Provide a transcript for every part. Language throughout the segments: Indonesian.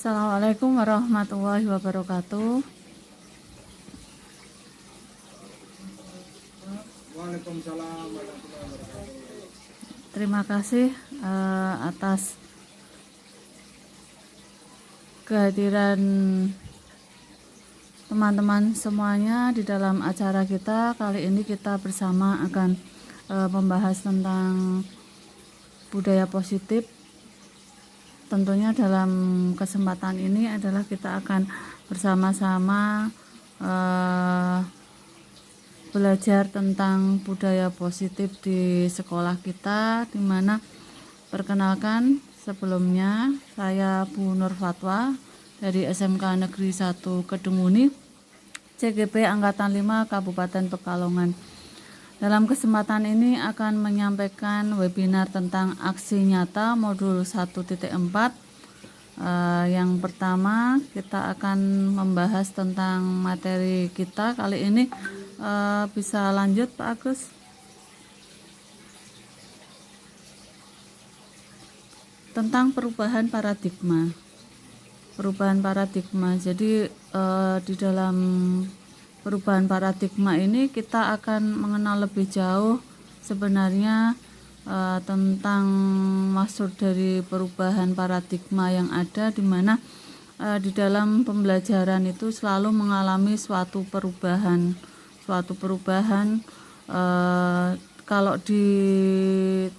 Assalamualaikum warahmatullahi wabarakatuh. Waalaikumsalam warahmatullahi wabarakatuh. Terima kasih atas kehadiran teman-teman semuanya di dalam acara kita. Kali ini kita bersama akan membahas tentang budaya positif. Tentunya dalam kesempatan ini adalah kita akan bersama-sama belajar tentang budaya positif di sekolah kita, di mana perkenalkan sebelumnya saya Bu Nur Fatwa dari SMK Negeri 1 Kedunguni, CGP Angkatan 5 Kabupaten Pekalongan. Dalam kesempatan ini akan menyampaikan webinar tentang aksi nyata modul 1.4. Yang pertama kita akan membahas tentang materi kita kali ini. Bisa lanjut Pak Agus. Tentang perubahan paradigma. Perubahan paradigma. Jadi di dalam perubahan paradigma ini kita akan mengenal lebih jauh sebenarnya tentang maksud dari perubahan paradigma yang ada, di mana di dalam pembelajaran itu selalu mengalami suatu perubahan. Kalau di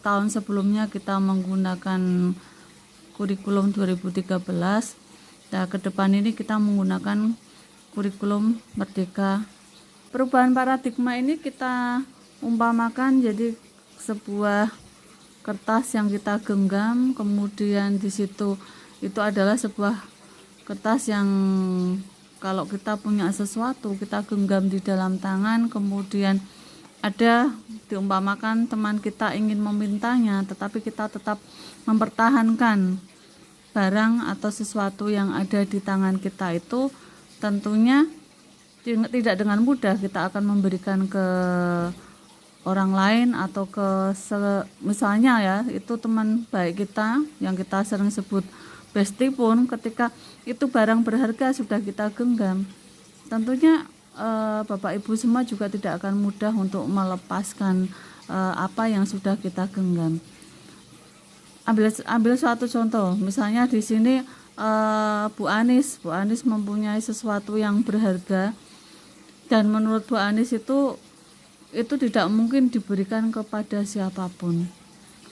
tahun sebelumnya kita menggunakan kurikulum 2013, nah ke depan ini kita menggunakan kurikulum Merdeka. Perubahan paradigma ini kita umpamakan jadi sebuah kertas yang kita genggam, kemudian di situ itu adalah sebuah kertas yang kalau kita punya sesuatu kita genggam di dalam tangan, kemudian ada diumpamakan teman kita ingin memintanya, tetapi kita tetap mempertahankan barang atau sesuatu yang ada di tangan kita itu, tentunya tidak dengan mudah kita akan memberikan ke orang lain atau misalnya ya itu teman baik kita yang kita sering sebut bestie pun, ketika itu barang berharga sudah kita genggam, tentunya Bapak Ibu semua juga tidak akan mudah untuk melepaskan apa yang sudah kita genggam. Ambil suatu contoh, misalnya di sini Bu Anis mempunyai sesuatu yang berharga, dan menurut Bu Anis itu tidak mungkin diberikan kepada siapapun.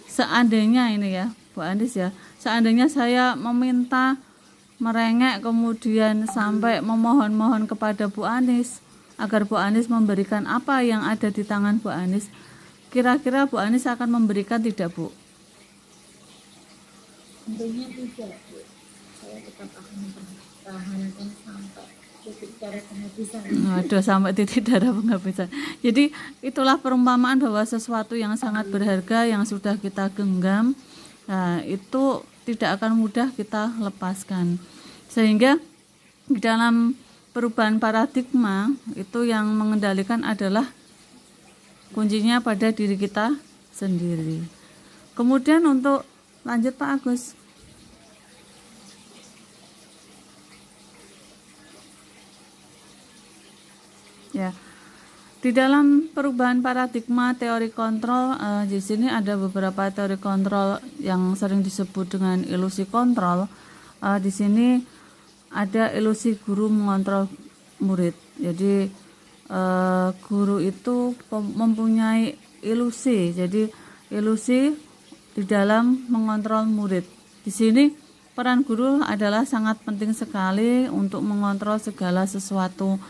Seandainya ini ya Bu Anis ya, seandainya saya meminta, merengek, kemudian sampai memohon-mohon kepada Bu Anis agar Bu Anis memberikan apa yang ada di tangan Bu Anis, kira-kira Bu Anis akan memberikan tidak Bu? Tentunya tidak, Bu. Saya tetap akan mempertahankan sampai titik darah penghabisan. Waduh, sampai titik darah penghabisan. Jadi itulah perumpamaan bahwa sesuatu yang sangat berharga yang sudah kita genggam, nah, itu tidak akan mudah kita lepaskan. Sehingga di dalam perubahan paradigma itu yang mengendalikan adalah kuncinya pada diri kita sendiri. Kemudian untuk lanjut Pak Agus. Ya. Di dalam perubahan paradigma teori kontrol, di sini ada beberapa teori kontrol yang sering disebut dengan ilusi kontrol. Di sini ada ilusi guru mengontrol murid. Jadi guru itu mempunyai ilusi. Jadi ilusi di dalam mengontrol murid. Di sini peran guru adalah sangat penting sekali untuk mengontrol segala sesuatu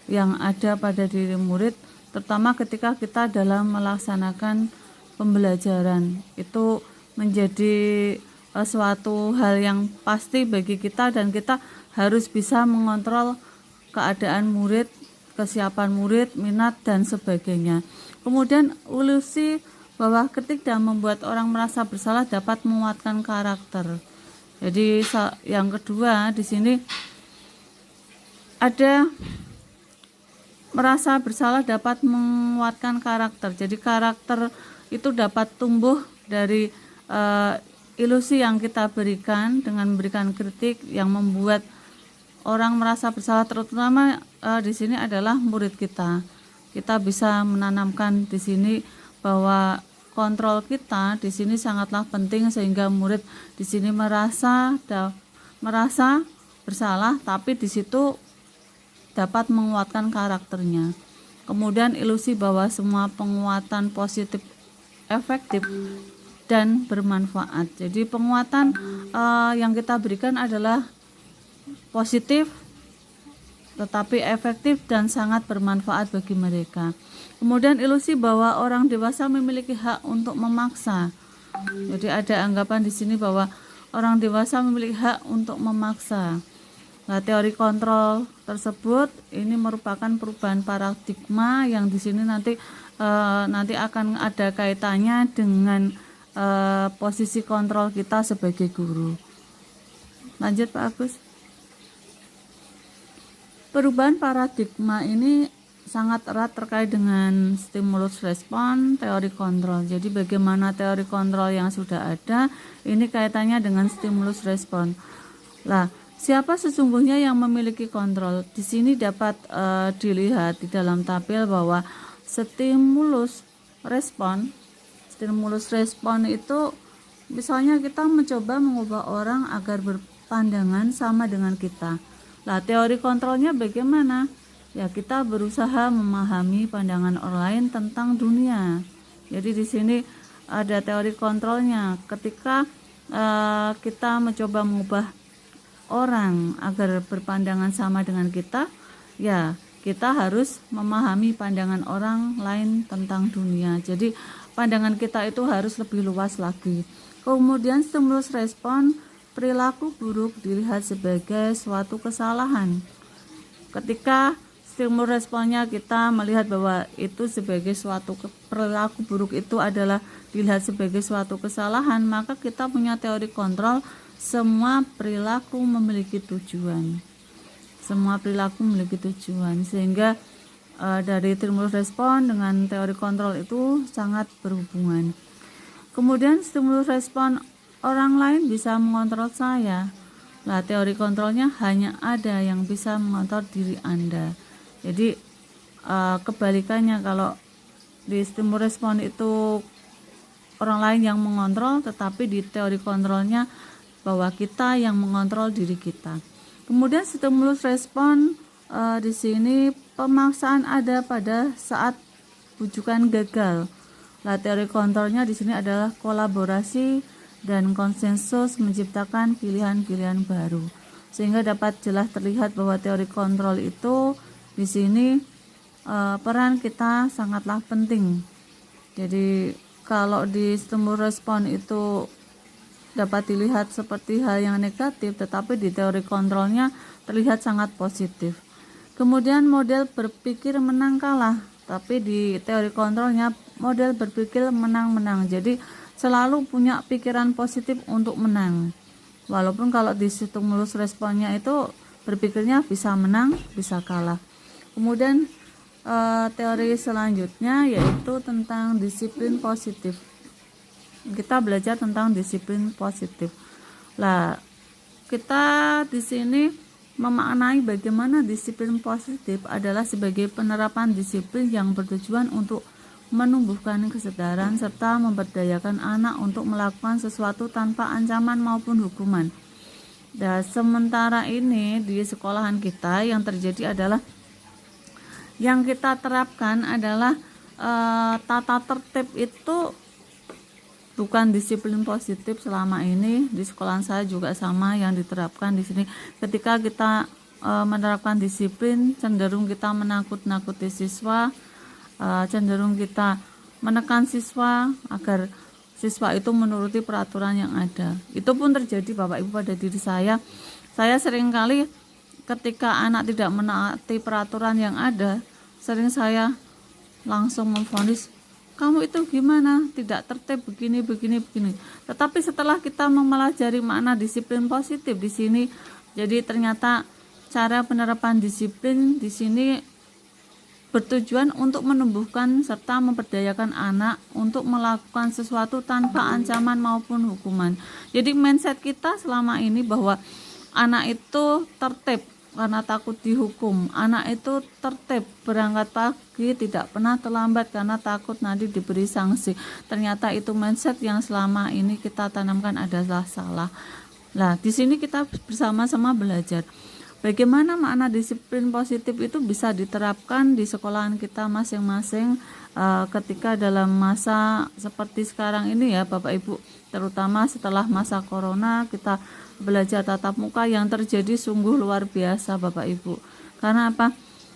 yang ada pada diri murid, terutama ketika kita dalam melaksanakan pembelajaran. Itu menjadi suatu hal yang pasti bagi kita, dan kita harus bisa mengontrol keadaan murid, kesiapan murid, minat, dan sebagainya. Kemudian ilusi bahwa ketika membuat orang merasa bersalah dapat menguatkan karakter. Jadi yang kedua di sini ada merasa bersalah dapat menguatkan karakter. Jadi karakter itu dapat tumbuh dari ilusi yang kita berikan dengan memberikan kritik yang membuat orang merasa bersalah, terutama di sini adalah murid kita. Kita bisa menanamkan di sini bahwa kontrol kita di sini sangatlah penting sehingga murid di sini merasa bersalah, tapi di situ dapat menguatkan karakternya. Kemudian ilusi bahwa semua penguatan positif efektif dan bermanfaat. Jadi penguatan yang kita berikan adalah positif tetapi efektif dan sangat bermanfaat bagi mereka. Kemudian ilusi bahwa orang dewasa memiliki hak untuk memaksa. Jadi ada anggapan di sini bahwa orang dewasa memiliki hak untuk memaksa. Nah, teori kontrol tersebut ini merupakan perubahan paradigma yang di sini nanti akan ada kaitannya dengan posisi kontrol kita sebagai guru. Lanjut Pak Agus. Perubahan paradigma ini sangat erat terkait dengan stimulus respon, teori kontrol. Jadi bagaimana teori kontrol yang sudah ada, ini kaitannya dengan stimulus respon. Lah, siapa sesungguhnya yang memiliki kontrol? Di sini dapat dilihat di dalam tabel bahwa stimulus respon itu misalnya kita mencoba mengubah orang agar berpandangan sama dengan kita. Lah, teori kontrolnya bagaimana? Ya, kita berusaha memahami pandangan orang lain tentang dunia. Jadi di sini ada teori kontrolnya. Ketika kita mencoba mengubah orang agar berpandangan sama dengan kita, ya kita harus memahami pandangan orang lain tentang dunia. Jadi pandangan kita itu harus lebih luas lagi. Kemudian stimulus respon, perilaku buruk dilihat sebagai suatu kesalahan. Ketika stimulus responnya kita melihat bahwa itu sebagai suatu perilaku buruk itu adalah dilihat sebagai suatu kesalahan, maka kita punya teori kontrol, semua perilaku memiliki tujuan. Sehingga dari stimulus respon dengan teori kontrol itu sangat berhubungan. Kemudian stimulus respon, orang lain bisa mengontrol saya. Nah, teori kontrolnya hanya ada yang bisa mengontrol diri Anda. Jadi kebalikannya, kalau di stimulus respon itu orang lain yang mengontrol, tetapi di teori kontrolnya bahwa kita yang mengontrol diri kita. Kemudian stimulus respon di sini pemaksaan ada pada saat bujukan gagal. Nah, teori kontrolnya di sini adalah kolaborasi dan konsensus menciptakan pilihan-pilihan baru, sehingga dapat jelas terlihat bahwa teori kontrol itu di sini peran kita sangatlah penting. Jadi kalau di stimulus respon itu dapat dilihat seperti hal yang negatif, tetapi di teori kontrolnya terlihat sangat positif. Kemudian model berpikir menang kalah, tapi di teori kontrolnya model berpikir menang-menang. Jadi selalu punya pikiran positif untuk menang. Walaupun kalau di stimulus responnya itu berpikirnya bisa menang, bisa kalah. Kemudian teori selanjutnya yaitu tentang disiplin positif. Kita belajar tentang disiplin positif. Lah, kita di sini memaknai bagaimana disiplin positif adalah sebagai penerapan disiplin yang bertujuan untuk menumbuhkan kesadaran serta memberdayakan anak untuk melakukan sesuatu tanpa ancaman maupun hukuman. Dan sementara ini di sekolahan kita yang terjadi adalah yang kita terapkan adalah tata tertib itu bukan disiplin positif selama ini. Di sekolahan saya juga sama yang diterapkan di sini. Ketika kita menerapkan disiplin, cenderung kita menakut-nakuti siswa, cenderung kita menekan siswa agar siswa itu menuruti peraturan yang ada. Itu pun terjadi Bapak Ibu pada diri saya. Saya seringkali ketika anak tidak menaati peraturan yang ada, sering saya langsung memvonis, kamu itu gimana? Tidak tertib begini. Tetapi setelah kita mempelajari makna disiplin positif di sini, jadi ternyata cara penerapan disiplin di sini bertujuan untuk menumbuhkan serta memperdayakan anak untuk melakukan sesuatu tanpa ancaman maupun hukuman. Jadi mindset kita selama ini bahwa anak itu tertib karena takut dihukum, anak itu tertib berangkat pagi tidak pernah terlambat karena takut nanti diberi sanksi. Ternyata itu mindset yang selama ini kita tanamkan adalah salah. Nah, di sini kita bersama-sama belajar bagaimana makna disiplin positif itu bisa diterapkan di sekolahan kita masing-masing ketika dalam masa seperti sekarang ini ya Bapak Ibu, terutama setelah masa corona kita belajar tatap muka yang terjadi sungguh luar biasa Bapak Ibu. Karena apa?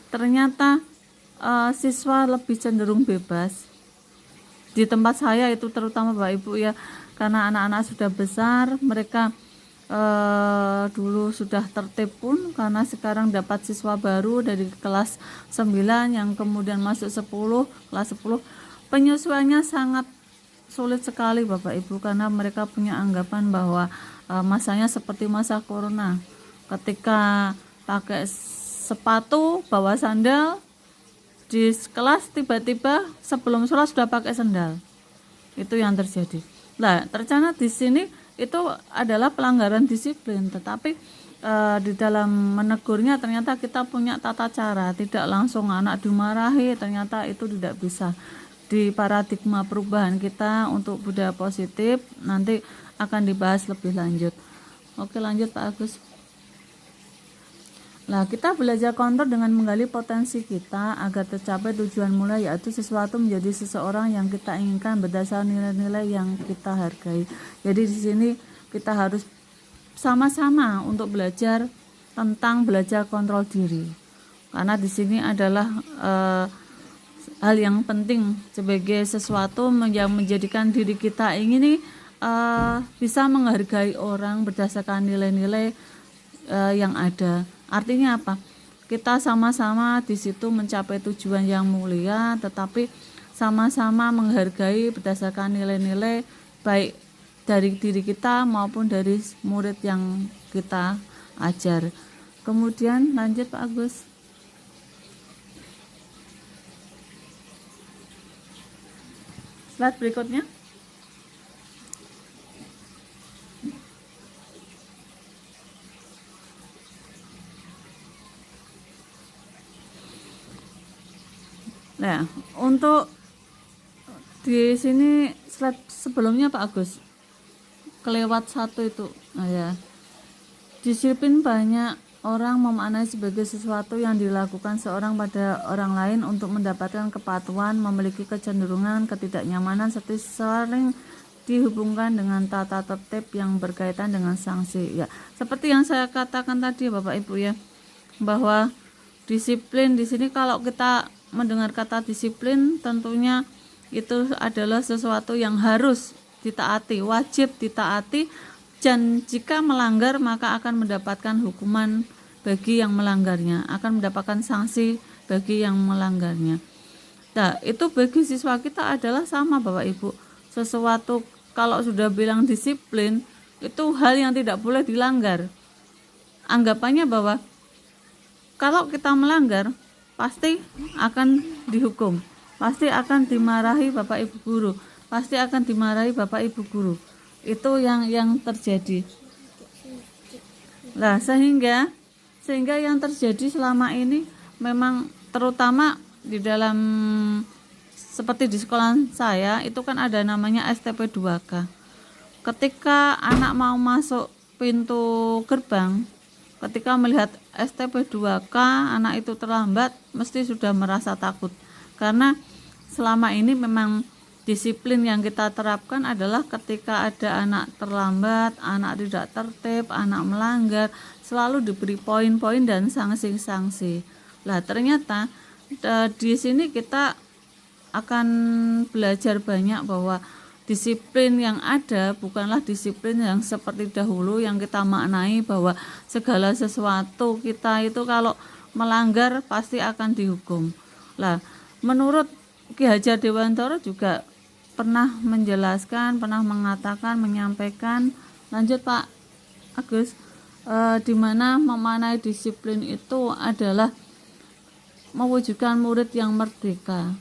Ternyata siswa lebih cenderung bebas. Di tempat saya itu terutama Bapak Ibu ya, karena anak-anak sudah besar, mereka dulu sudah tertib pun karena sekarang dapat siswa baru dari kelas 9 yang kemudian masuk 10, kelas 10. Penyesuaiannya sangat sulit sekali Bapak Ibu karena mereka punya anggapan bahwa masanya seperti masa corona. Ketika pakai sepatu, bawa sandal, di kelas tiba-tiba sebelum sholat sudah pakai sandal. Itu yang terjadi. Nah, ternyata di sini itu adalah pelanggaran disiplin, tetapi di dalam menegurnya ternyata kita punya tata cara, tidak langsung anak dimarahi, ternyata itu tidak bisa. Di paradigma perubahan kita untuk budaya positif nanti akan dibahas lebih lanjut. Oke, lanjut Pak Agus. Nah, kita belajar kontrol dengan menggali potensi kita agar tercapai tujuan mula, yaitu sesuatu menjadi seseorang yang kita inginkan berdasarkan nilai-nilai yang kita hargai. Jadi di sini kita harus sama-sama untuk belajar tentang belajar kontrol diri. Karena di sini adalah hal yang penting sebagai sesuatu yang menjadikan diri kita ini bisa menghargai orang berdasarkan nilai-nilai yang ada. Artinya apa? Kita sama-sama di situ mencapai tujuan yang mulia, tetapi sama-sama menghargai berdasarkan nilai-nilai baik dari diri kita maupun dari murid yang kita ajar. Kemudian lanjut Pak Agus. Slide berikutnya. Nah, untuk di sini slide sebelumnya Pak Agus kelewat satu itu. Nah ya, disiplin banyak orang memaknai sebagai sesuatu yang dilakukan seorang pada orang lain untuk mendapatkan kepatuhan, memiliki kecenderungan ketidaknyamanan, serta sering dihubungkan dengan tata tertib yang berkaitan dengan sanksi. Ya, seperti yang saya katakan tadi Bapak Ibu ya, bahwa disiplin di sini kalau kita mendengar kata disiplin tentunya itu adalah sesuatu yang harus ditaati, wajib ditaati, dan jika melanggar maka akan mendapatkan hukuman bagi yang melanggarnya, akan mendapatkan sanksi bagi yang melanggarnya. Nah, itu bagi siswa kita adalah sama Bapak Ibu. Sesuatu kalau sudah bilang disiplin itu hal yang tidak boleh dilanggar. Anggapannya bahwa kalau kita melanggar pasti akan dihukum, pasti akan dimarahi Bapak Ibu guru, pasti akan dimarahi Bapak Ibu guru. Itu yang terjadi. Nah, sehingga yang terjadi selama ini memang terutama di dalam seperti di sekolah saya itu kan ada namanya STP 2K. Ketika anak mau masuk pintu gerbang, ketika melihat STP 2K anak itu terlambat, mesti sudah merasa takut. Karena selama ini memang disiplin yang kita terapkan adalah ketika ada anak terlambat, anak tidak tertib, anak melanggar, selalu diberi poin-poin dan sanksi-sanksi. Lah ternyata di sini kita akan belajar banyak bahwa disiplin yang ada bukanlah disiplin yang seperti dahulu yang kita maknai bahwa segala sesuatu kita itu kalau melanggar pasti akan dihukum. Lah, menurut Ki Hajar Dewantara juga pernah menjelaskan, pernah mengatakan, menyampaikan, lanjut Pak Agus, di mana memaknai disiplin itu adalah mewujudkan murid yang merdeka.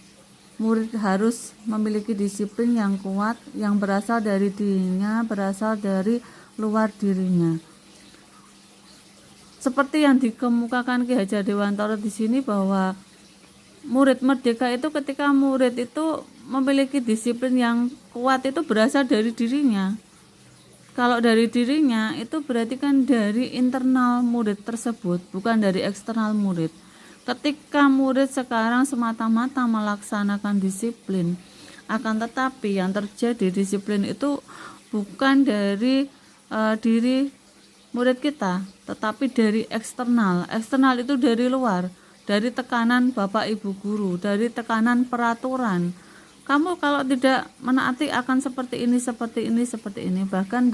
Murid harus memiliki disiplin yang kuat yang berasal dari dirinya, berasal dari luar dirinya. Seperti yang dikemukakan Ki Hajar Dewantara di sini bahwa murid merdeka itu ketika murid itu memiliki disiplin yang kuat itu berasal dari dirinya. Kalau dari dirinya itu berarti kan dari internal murid tersebut, bukan dari eksternal murid. Ketika murid sekarang semata-mata melaksanakan disiplin, akan tetapi yang terjadi disiplin itu bukan dari diri murid kita, tetapi dari eksternal. Eksternal itu dari luar, dari tekanan Bapak Ibu guru, dari tekanan peraturan. Kamu kalau tidak menaati akan seperti ini, seperti ini, seperti ini, bahkan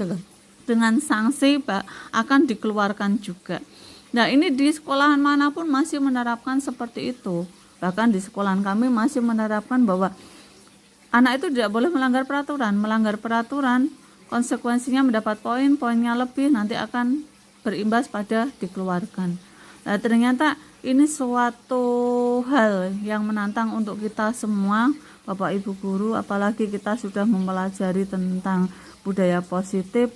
dengan sanksi akan dikeluarkan juga. Nah, ini di sekolahan manapun masih menerapkan seperti itu. Bahkan di sekolahan kami masih menerapkan bahwa anak itu tidak boleh melanggar peraturan. Melanggar peraturan konsekuensinya mendapat poin, poinnya lebih nanti akan berimbas pada dikeluarkan. Nah, ternyata ini suatu hal yang menantang untuk kita semua, Bapak Ibu guru, apalagi kita sudah mempelajari tentang budaya positif.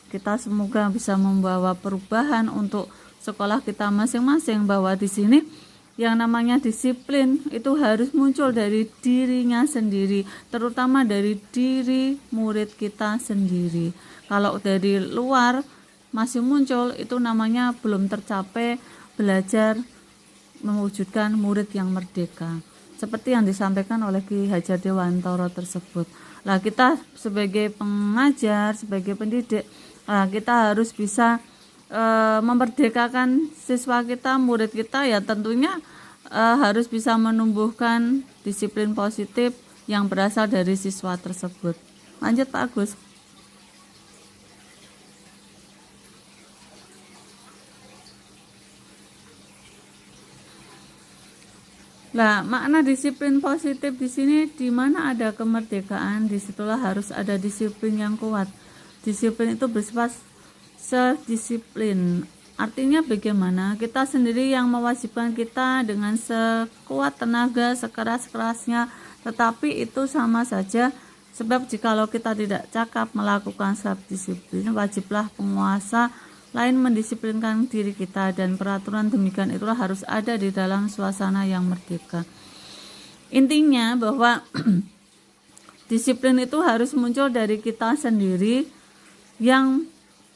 Kita semoga bisa membawa perubahan untuk sekolah kita masing-masing, bahwa di sini yang namanya disiplin itu harus muncul dari dirinya sendiri, terutama dari diri murid kita sendiri. Kalau dari luar masih muncul, itu namanya belum tercapai belajar mewujudkan murid yang merdeka, seperti yang disampaikan oleh Ki Hajar Dewantara tersebut. Nah, kita sebagai pengajar, sebagai pendidik, kita harus bisa memerdekakan siswa kita, murid kita, ya tentunya harus bisa menumbuhkan disiplin positif yang berasal dari siswa tersebut. Lanjut Pak Agus. Nah, makna disiplin positif di sini, di mana ada kemerdekaan, disitulah harus ada disiplin yang kuat. Disiplin itu bersifat sedisiplin. Artinya bagaimana kita sendiri yang mewajibkan kita dengan sekuat tenaga, sekeras-kerasnya, tetapi itu sama saja, sebab jikalau kita tidak cakap melakukan self-disiplin, wajiblah penguasa lain mendisiplinkan diri kita, dan peraturan demikian itulah harus ada di dalam suasana yang merdeka. Intinya bahwa disiplin itu harus muncul dari kita sendiri yang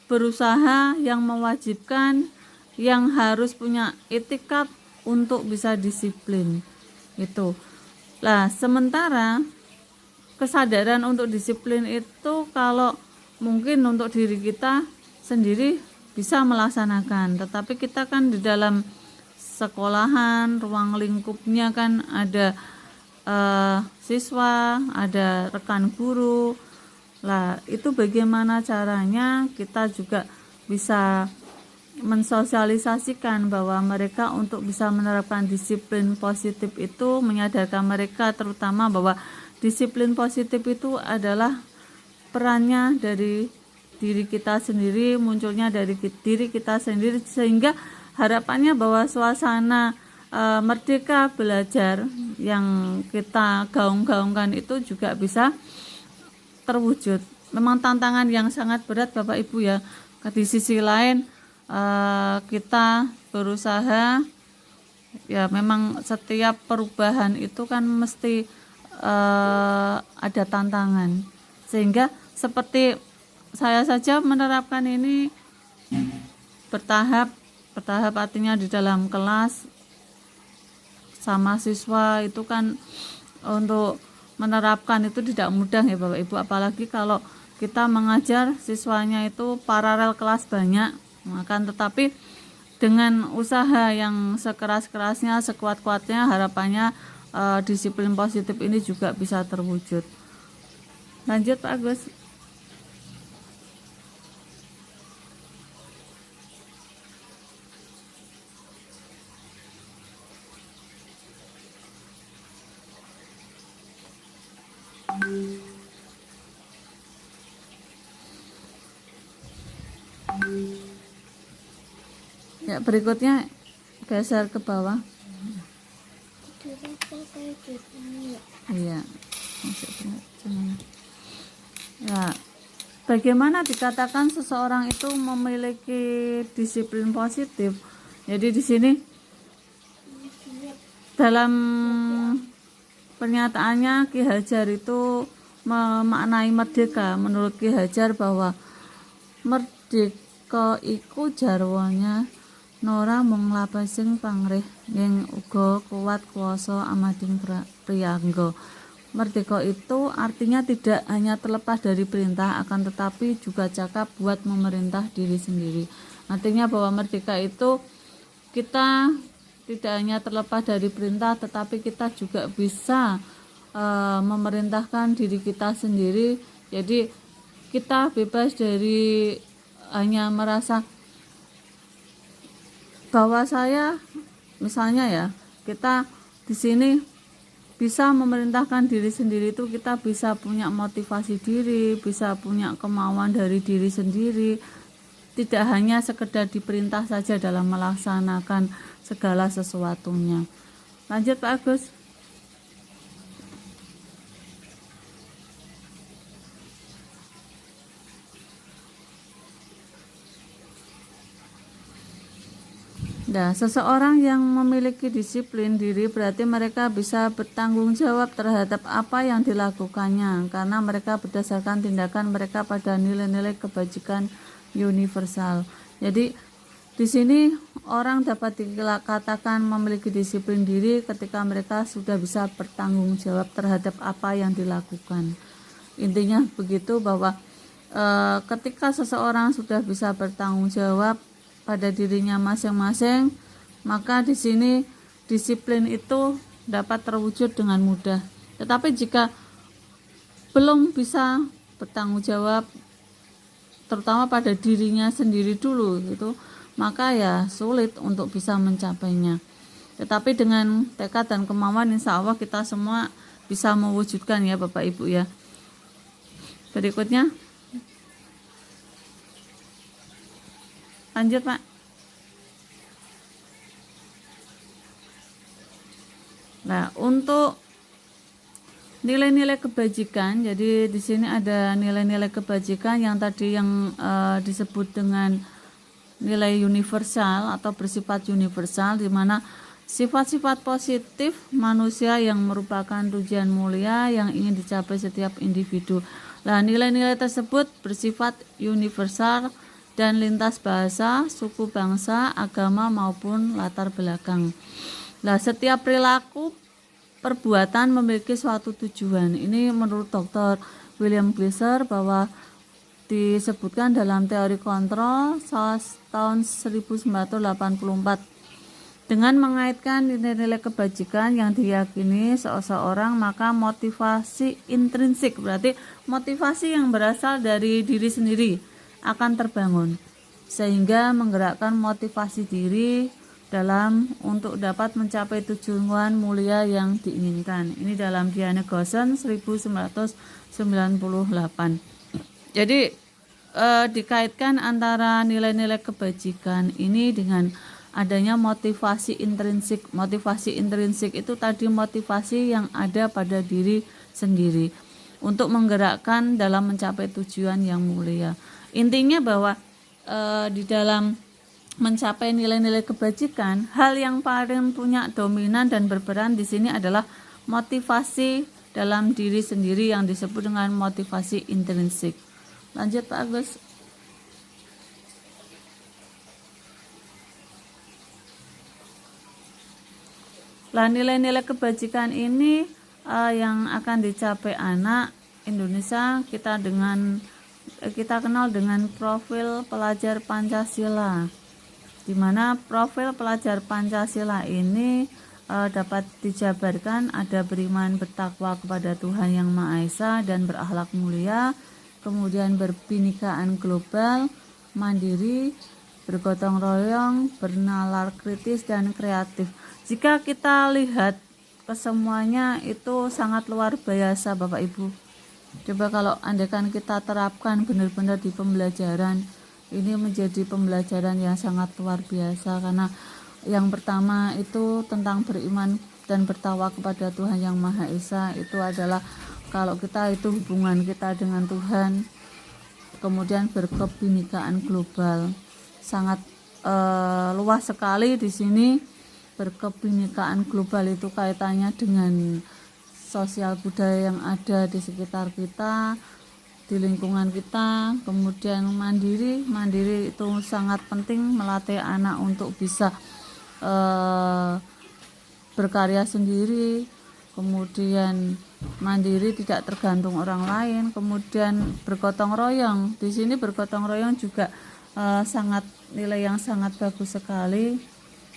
berusaha, yang mewajibkan, yang harus punya etikat untuk bisa disiplin itu. Nah, sementara kesadaran untuk disiplin itu kalau mungkin untuk diri kita sendiri bisa melaksanakan, tetapi kita kan di dalam sekolahan, ruang lingkupnya kan ada siswa, ada rekan guru. Lah, itu bagaimana caranya kita juga bisa mensosialisasikan bahwa mereka untuk bisa menerapkan disiplin positif itu, menyadarkan mereka terutama bahwa disiplin positif itu adalah perannya dari diri kita sendiri, munculnya dari diri kita sendiri, sehingga harapannya bahwa suasana merdeka belajar yang kita gaung-gaungkan itu juga bisa terwujud. Memang tantangan yang sangat berat Bapak Ibu ya. Di sisi lain kita berusaha, ya memang setiap perubahan itu kan mesti ada tantangan, sehingga seperti saya saja menerapkan ini bertahap artinya di dalam kelas sama siswa itu kan untuk menerapkan itu tidak mudah ya Bapak Ibu, apalagi kalau kita mengajar siswanya itu paralel kelas banyak. Akan tetapi dengan usaha yang sekeras-kerasnya, sekuat-kuatnya, harapannya disiplin positif ini juga bisa terwujud. Lanjut Pak Agus. Ya, berikutnya geser ke bawah. kayak gitu ya. Iya, masuk jangan. Ya, bagaimana dikatakan seseorang itu memiliki disiplin positif? Jadi di sini dalam pernyataannya Ki Hajar itu memaknai merdeka. Menurut Ki Hajar bahwa merdeka iku jarwanya Nora mung lapasing pangrih ning uga kuat kuasa amading priyangga. Merdeka itu artinya tidak hanya terlepas dari perintah, akan tetapi juga cakap buat memerintah diri sendiri. Artinya bahwa merdeka itu kita tidak hanya terlepas dari perintah, tetapi kita juga bisa memerintahkan diri kita sendiri. Jadi kita bebas dari hanya merasa bahwa saya, misalnya ya, kita di sini bisa memerintahkan diri sendiri, itu kita bisa punya motivasi diri, bisa punya kemauan dari diri sendiri, tidak hanya sekedar diperintah saja dalam melaksanakan segala sesuatunya. Lanjut Pak Agus. Nah, seseorang yang memiliki disiplin diri berarti mereka bisa bertanggung jawab terhadap apa yang dilakukannya, karena mereka berdasarkan tindakan mereka pada nilai-nilai kebajikan universal. Jadi di sini orang dapat dikatakan memiliki disiplin diri ketika mereka sudah bisa bertanggung jawab terhadap apa yang dilakukan. Intinya begitu, bahwa ketika seseorang sudah bisa bertanggung jawab pada dirinya masing-masing, maka di sini disiplin itu dapat terwujud dengan mudah. Tetapi jika belum bisa bertanggung jawab terutama pada dirinya sendiri dulu gitu, maka ya sulit untuk bisa mencapainya. Tetapi dengan tekad dan kemauan, insya Allah kita semua bisa mewujudkan ya Bapak Ibu ya. Berikutnya lanjut Pak. Nah, untuk nilai-nilai kebajikan, jadi di sini ada nilai-nilai kebajikan yang tadi yang disebut dengan nilai universal atau bersifat universal, di mana sifat-sifat positif manusia yang merupakan tujuan mulia yang ingin dicapai setiap individu. Nah, nilai-nilai tersebut bersifat universal dan lintas bahasa, suku, bangsa, agama maupun latar belakang. Nah, setiap perilaku perbuatan memiliki suatu tujuan. Ini menurut Dr. William Glasser bahwa disebutkan dalam teori kontrol tahun 1984. Dengan mengaitkan nilai-nilai kebajikan yang diyakini seseorang, maka motivasi intrinsik, berarti motivasi yang berasal dari diri sendiri akan terbangun, sehingga menggerakkan motivasi diri dalam untuk dapat mencapai tujuan mulia yang diinginkan. Ini dalam Diane Gosen 1998. Jadi dikaitkan antara nilai-nilai kebajikan ini dengan adanya motivasi intrinsik. Motivasi intrinsik itu tadi motivasi yang ada pada diri sendiri untuk menggerakkan dalam mencapai tujuan yang mulia. Intinya bahwa di dalam mencapai nilai-nilai kebajikan, hal yang paling punya dominan dan berperan di sini adalah motivasi dalam diri sendiri yang disebut dengan motivasi intrinsik. Lanjut Pak Agus. Lah, nilai-nilai kebajikan ini yang akan dicapai anak Indonesia kita kenal dengan profil pelajar Pancasila, di mana profil pelajar Pancasila ini dapat dijabarkan ada beriman bertakwa kepada Tuhan Yang Maha Esa dan berakhlak mulia, kemudian berbinikaan global, mandiri, bergotong royong, bernalar kritis dan kreatif. Jika kita lihat kesemuanya itu sangat luar biasa Bapak Ibu. Coba kalau andaikan kita terapkan benar-benar di pembelajaran, ini menjadi pembelajaran yang sangat luar biasa, karena Yang pertama itu tentang beriman dan bertakwa kepada Tuhan Yang Maha Esa. Itu adalah kalau kita itu hubungan kita dengan Tuhan. Kemudian berkebinekaan global, sangat luas sekali di sini. Berkebinekaan global itu kaitannya dengan sosial budaya yang ada di sekitar kita, di lingkungan kita. Kemudian mandiri itu sangat penting, melatih anak untuk bisa berkarya sendiri. Kemudian mandiri, tidak tergantung orang lain. Kemudian bergotong royong, di sini bergotong royong juga sangat nilai yang sangat bagus sekali,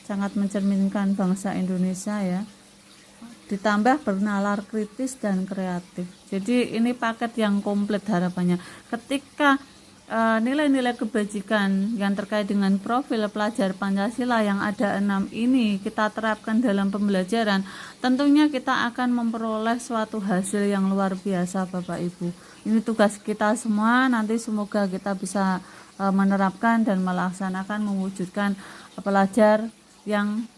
sangat mencerminkan bangsa Indonesia ya. Ditambah bernalar kritis dan kreatif. Jadi ini paket yang komplit harapannya. Ketika nilai-nilai kebajikan yang terkait dengan profil pelajar Pancasila yang ada 6 ini kita terapkan dalam pembelajaran, tentunya kita akan memperoleh suatu hasil yang luar biasa Bapak Ibu. Ini tugas kita semua, nanti semoga kita bisa menerapkan dan melaksanakan, mewujudkan pelajar yang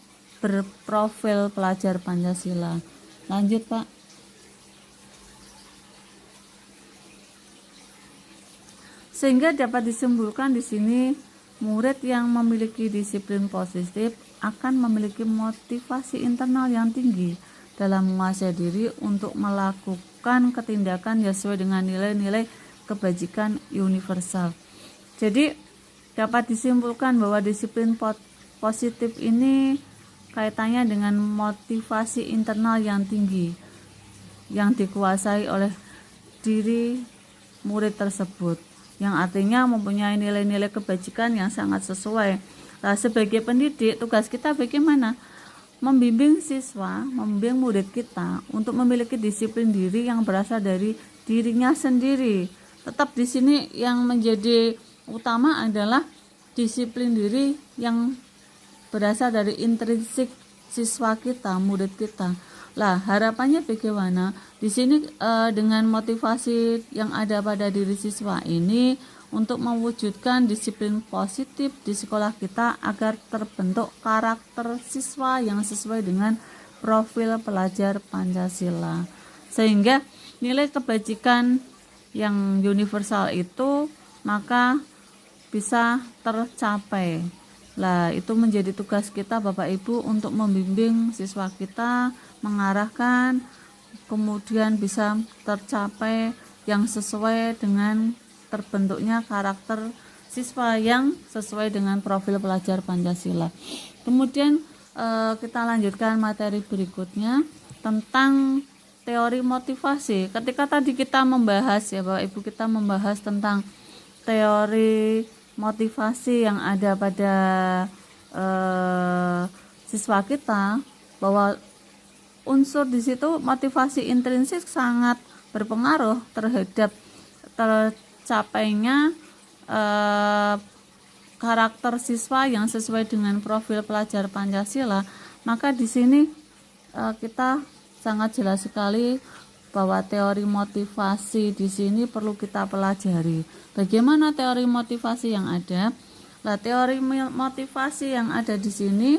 berprofil pelajar Pancasila. Lanjut Pak. Sehingga dapat disimpulkan di sini murid yang memiliki disiplin positif akan memiliki motivasi internal yang tinggi dalam menguasai diri untuk melakukan ketindakan yang sesuai dengan nilai-nilai kebajikan universal. Jadi dapat disimpulkan bahwa disiplin positif ini kaitannya dengan motivasi internal yang tinggi yang dikuasai oleh diri murid tersebut, yang artinya mempunyai nilai-nilai kebajikan yang sangat sesuai. Nah, sebagai pendidik, tugas kita bagaimana? Membimbing siswa, membimbing murid kita untuk memiliki disiplin diri yang berasal dari dirinya sendiri. Tetap di sini yang menjadi utama adalah disiplin diri yang berasal dari intrinsik siswa kita, murid kita. Lah, harapannya bagaimana? Di sini dengan motivasi yang ada pada diri siswa ini untuk mewujudkan disiplin positif di sekolah kita agar terbentuk karakter siswa yang sesuai dengan profil pelajar Pancasila. Sehingga nilai kebajikan yang universal itu maka bisa tercapai. Lah, itu menjadi tugas kita Bapak Ibu untuk membimbing siswa kita, mengarahkan, kemudian bisa tercapai yang sesuai dengan terbentuknya karakter siswa yang sesuai dengan profil pelajar Pancasila. Kemudian kita lanjutkan materi berikutnya tentang teori motivasi. Ketika tadi kita membahas ya Bapak Ibu, kita membahas tentang teori motivasi yang ada pada siswa kita, bahwa unsur di situ motivasi intrinsik sangat berpengaruh terhadap tercapainya karakter siswa yang sesuai dengan profil pelajar Pancasila. Maka di sini kita sangat jelas sekali bahwa teori motivasi di sini perlu kita pelajari. Bagaimana teori motivasi yang ada? Nah, teori motivasi yang ada di sini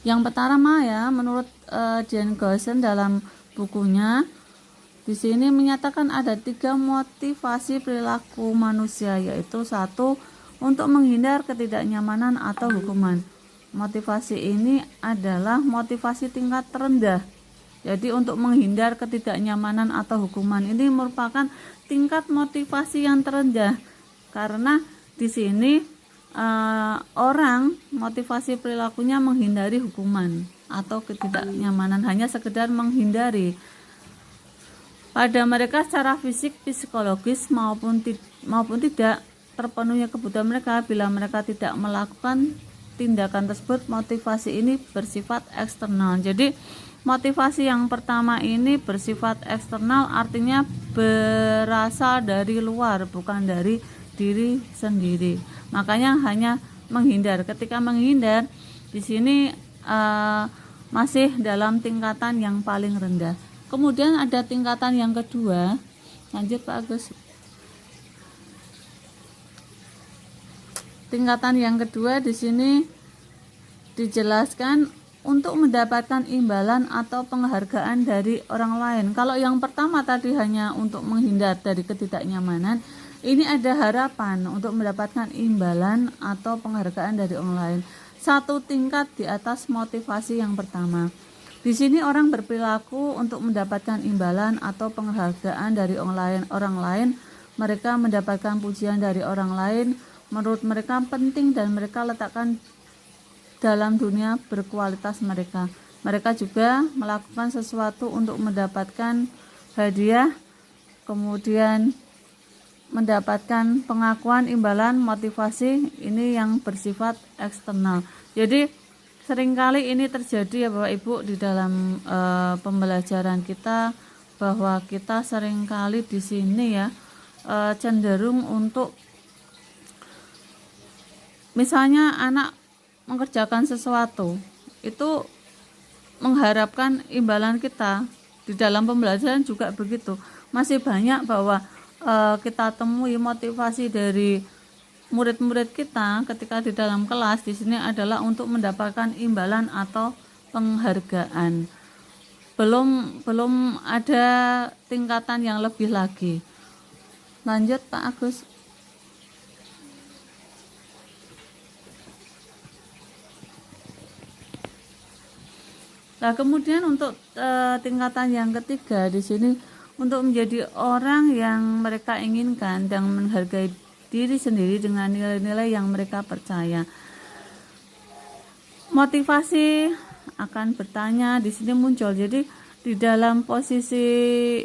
yang pertama ya, menurut Jane Gossen dalam bukunya di sini menyatakan ada 3 motivasi perilaku manusia, yaitu 1, untuk menghindar ketidaknyamanan atau hukuman. Motivasi ini adalah motivasi tingkat terendah. Jadi untuk menghindar ketidaknyamanan atau hukuman ini merupakan tingkat motivasi yang terendah, karena di sini orang motivasi perilakunya menghindari hukuman atau ketidaknyamanan, hanya sekedar menghindari. Pada mereka secara fisik, psikologis maupun tidak terpenuhnya kebutuhan mereka, bila mereka tidak melakukan tindakan tersebut, motivasi ini bersifat eksternal. Jadi motivasi yang pertama ini bersifat eksternal, artinya berasal dari luar, bukan dari diri sendiri. Makanya hanya menghindar. Ketika menghindar di sini masih dalam tingkatan yang paling rendah. Kemudian ada tingkatan yang kedua. Lanjut Pak Agus. Tingkatan yang kedua di sini dijelaskan untuk mendapatkan imbalan atau penghargaan dari orang lain. Kalau yang pertama tadi hanya untuk menghindar dari ketidaknyamanan, ini ada harapan untuk mendapatkan imbalan atau penghargaan dari orang lain. Satu tingkat di atas motivasi yang pertama. Di sini orang berperilaku untuk mendapatkan imbalan atau penghargaan dari orang lain. Mereka mendapatkan pujian dari orang lain. Menurut mereka penting dan mereka letakkan dalam dunia berkualitas mereka. Mereka juga melakukan sesuatu untuk mendapatkan hadiah, kemudian mendapatkan pengakuan, imbalan, motivasi. Ini yang bersifat eksternal. Jadi seringkali ini terjadi ya Bapak Ibu di dalam pembelajaran kita, bahwa kita seringkali di sini ya cenderung untuk, misalnya anak mengerjakan sesuatu itu mengharapkan imbalan kita. Di dalam pembelajaran juga begitu. Masih banyak bahwa kita temui motivasi dari murid-murid kita ketika di dalam kelas di sini adalah untuk mendapatkan imbalan atau penghargaan. Belum ada tingkatan yang lebih lagi. Lanjut Pak Agus. Nah, kemudian untuk tingkatan yang ketiga di sini untuk menjadi orang yang mereka inginkan dan menghargai diri sendiri dengan nilai-nilai yang mereka percaya. Motivasi akan bertanya di sini muncul. Jadi di dalam posisi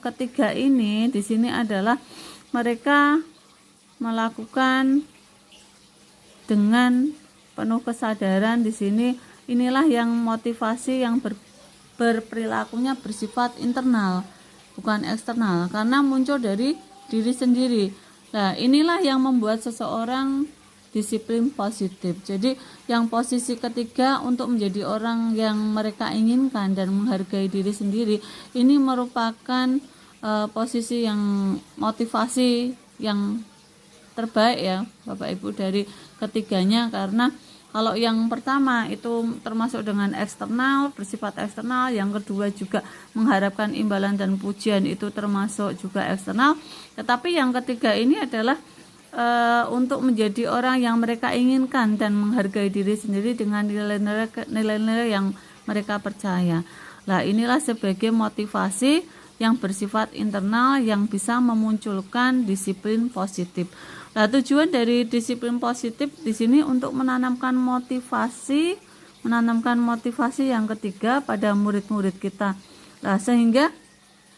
ketiga ini di sini adalah mereka melakukan dengan penuh kesadaran di sini. Inilah yang motivasi yang berperilakunya bersifat internal, bukan eksternal, karena muncul dari diri sendiri. Nah, inilah yang membuat seseorang disiplin positif. Jadi, yang posisi ketiga untuk menjadi orang yang mereka inginkan dan menghargai diri sendiri, ini merupakan posisi yang motivasi yang terbaik ya, Bapak Ibu, dari ketiganya, karena kalau yang pertama itu termasuk dengan eksternal, bersifat eksternal. Yang kedua juga mengharapkan imbalan dan pujian, itu termasuk juga eksternal. Tetapi yang ketiga ini adalah untuk menjadi orang yang mereka inginkan dan menghargai diri sendiri dengan nilai-nilai yang mereka percaya. Nah, inilah sebagai motivasi yang bersifat internal yang bisa memunculkan disiplin positif. Nah, tujuan dari disiplin positif di sini untuk menanamkan motivasi yang ketiga pada murid-murid kita. Nah, sehingga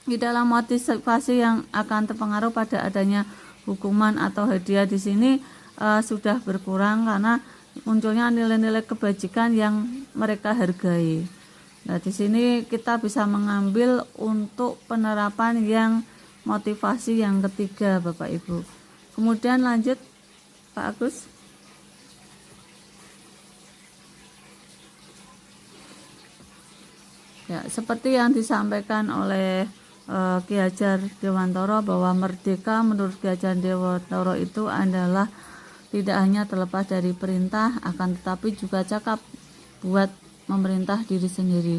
di dalam motivasi yang akan terpengaruh pada adanya hukuman atau hadiah di sini sudah berkurang karena munculnya nilai-nilai kebajikan yang mereka hargai. Nah, di sini kita bisa mengambil untuk penerapan yang motivasi yang ketiga, Bapak Ibu. Kemudian lanjut Pak Agus. Ya, seperti yang disampaikan oleh Ki Hajar Dewantoro, bahwa merdeka menurut Ki Hajar Dewantoro itu adalah tidak hanya terlepas dari perintah, akan tetapi juga cakap buat memerintah diri sendiri.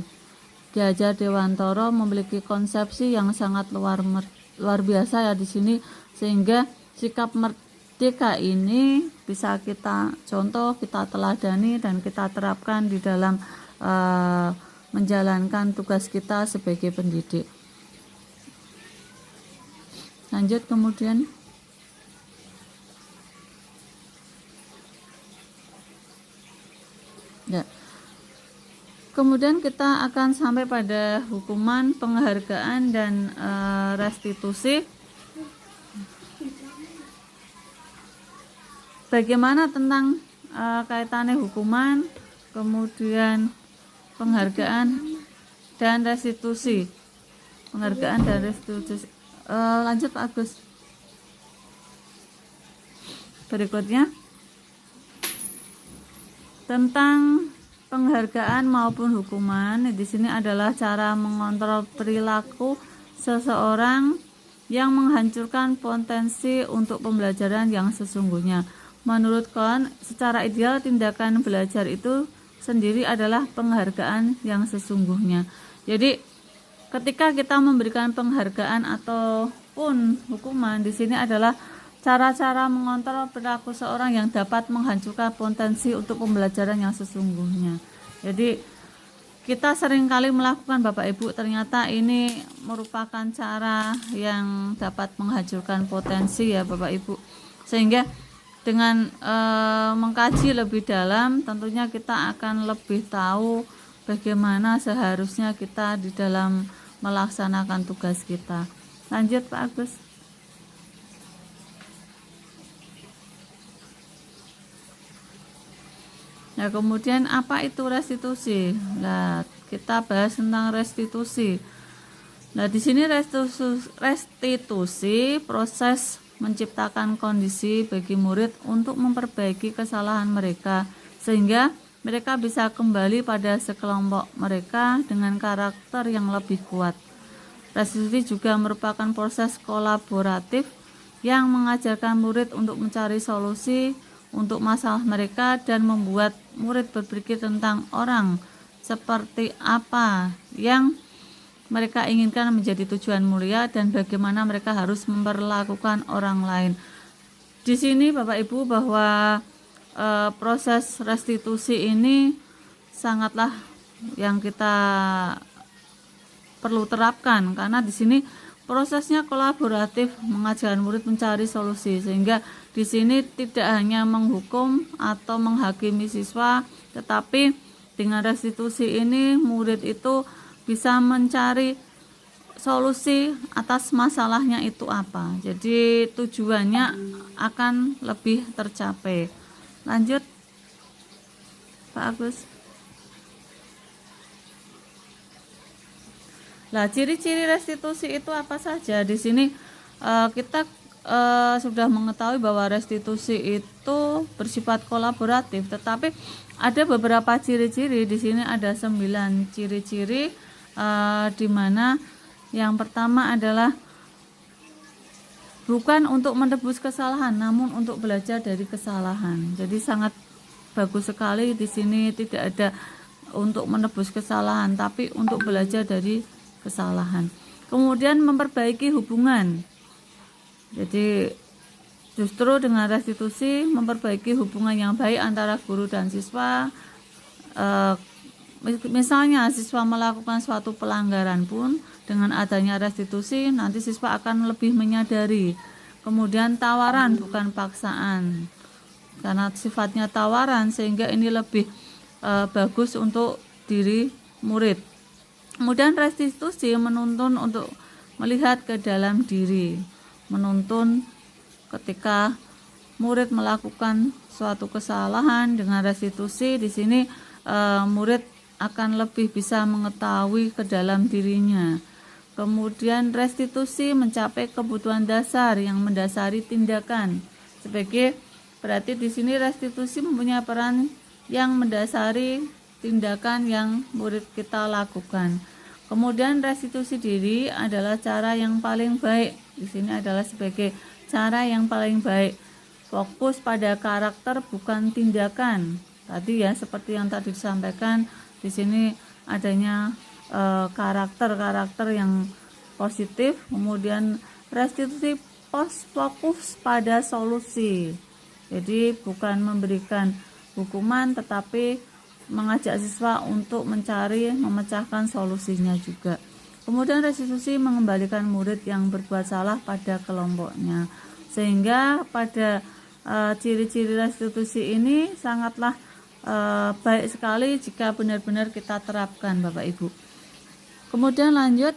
Ki Hajar Dewantoro memiliki konsepsi yang sangat luar biasa ya di sini, sehingga sikap merdeka ini bisa kita contoh, kita teladani, dan kita terapkan di dalam menjalankan tugas kita sebagai pendidik. Lanjut kemudian. Ya. Kemudian kita akan sampai pada hukuman, penghargaan, dan restitusi. Bagaimana tentang kaitannya hukuman, kemudian penghargaan dan restitusi. Penghargaan dan restitusi. Lanjut Pak Agus. Berikutnya tentang penghargaan maupun hukuman. Di sini adalah cara mengontrol perilaku seseorang yang menghancurkan potensi untuk pembelajaran yang sesungguhnya. menurut Kohn secara ideal tindakan belajar itu sendiri adalah penghargaan yang sesungguhnya. Jadi ketika kita memberikan penghargaan ataupun hukuman, di sini adalah cara-cara mengontrol perilaku seorang yang dapat menghancurkan potensi untuk pembelajaran yang sesungguhnya. Jadi kita seringkali melakukan Bapak Ibu, ternyata ini merupakan cara yang dapat menghancurkan potensi ya Bapak Ibu. Sehingga dengan mengkaji lebih dalam, tentunya kita akan lebih tahu bagaimana seharusnya kita di dalam melaksanakan tugas kita. Lanjut Pak Agus. Nah, kemudian apa itu restitusi? Nah, kita bahas tentang restitusi. Nah, di sini restitusi proses menciptakan kondisi bagi murid untuk memperbaiki kesalahan mereka sehingga mereka bisa kembali pada sekelompok mereka dengan karakter yang lebih kuat. Restitusi juga merupakan proses kolaboratif yang mengajarkan murid untuk mencari solusi untuk masalah mereka dan membuat murid berpikir tentang orang seperti apa yang mereka inginkan menjadi tujuan mulia dan bagaimana mereka harus memperlakukan orang lain. Di sini Bapak Ibu bahwa proses restitusi ini sangatlah yang kita perlu terapkan karena di sini prosesnya kolaboratif mengajarkan murid mencari solusi sehingga di sini tidak hanya menghukum atau menghakimi siswa, tetapi dengan restitusi ini murid itu bisa mencari solusi atas masalahnya itu apa. Jadi tujuannya akan lebih tercapai. Lanjut Pak Agus. Nah, ciri-ciri restitusi itu apa saja? Di sini kita sudah mengetahui bahwa restitusi itu bersifat kolaboratif, tetapi ada beberapa ciri-ciri. Di sini ada 9 ciri-ciri, di mana yang pertama adalah bukan untuk menebus kesalahan, namun untuk belajar dari kesalahan. Jadi sangat bagus sekali di sini, tidak ada untuk menebus kesalahan, tapi untuk belajar dari kesalahan. Kemudian memperbaiki hubungan. Jadi justru dengan restitusi memperbaiki hubungan yang baik antara guru dan siswa. Misalnya siswa melakukan suatu pelanggaran pun dengan adanya restitusi nanti siswa akan lebih menyadari. Kemudian tawaran bukan paksaan. Karena sifatnya tawaran sehingga ini lebih bagus untuk diri murid. Kemudian restitusi menuntun untuk melihat ke dalam diri, menuntun ketika murid melakukan suatu kesalahan. Dengan restitusi di sini murid akan lebih bisa mengetahui ke dalam dirinya. Kemudian restitusi mencapai kebutuhan dasar yang mendasari tindakan. Berarti di sini restitusi mempunyai peran yang mendasari tindakan yang murid kita lakukan. Kemudian restitusi diri adalah cara yang paling baik. Di sini adalah sebagai cara yang paling baik. Fokus pada karakter bukan tindakan. Tadi ya seperti yang tadi disampaikan, di sini adanya karakter-karakter yang positif. Kemudian restitusi fokus pada solusi. Jadi bukan memberikan hukuman tetapi mengajak siswa untuk mencari, memecahkan solusinya juga. Kemudian restitusi mengembalikan murid yang berbuat salah pada kelompoknya. Sehingga pada ciri-ciri restitusi ini sangatlah baik sekali jika benar-benar kita terapkan Bapak Ibu. Kemudian lanjut,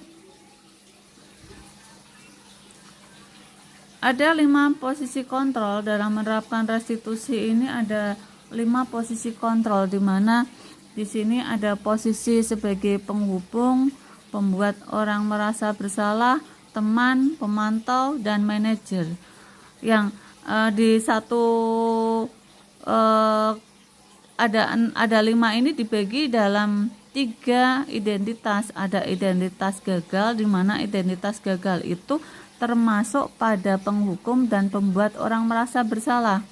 ada 5 posisi kontrol dalam menerapkan restitusi ini. Ada 5 posisi kontrol, di mana di sini ada posisi sebagai penghubung, pembuat orang merasa bersalah, teman, pemantau, dan manajer. Yang di satu ada 5 ini dibagi dalam 3 identitas. Ada identitas gagal, di mana identitas gagal itu termasuk pada penghukum dan pembuat orang merasa bersalah.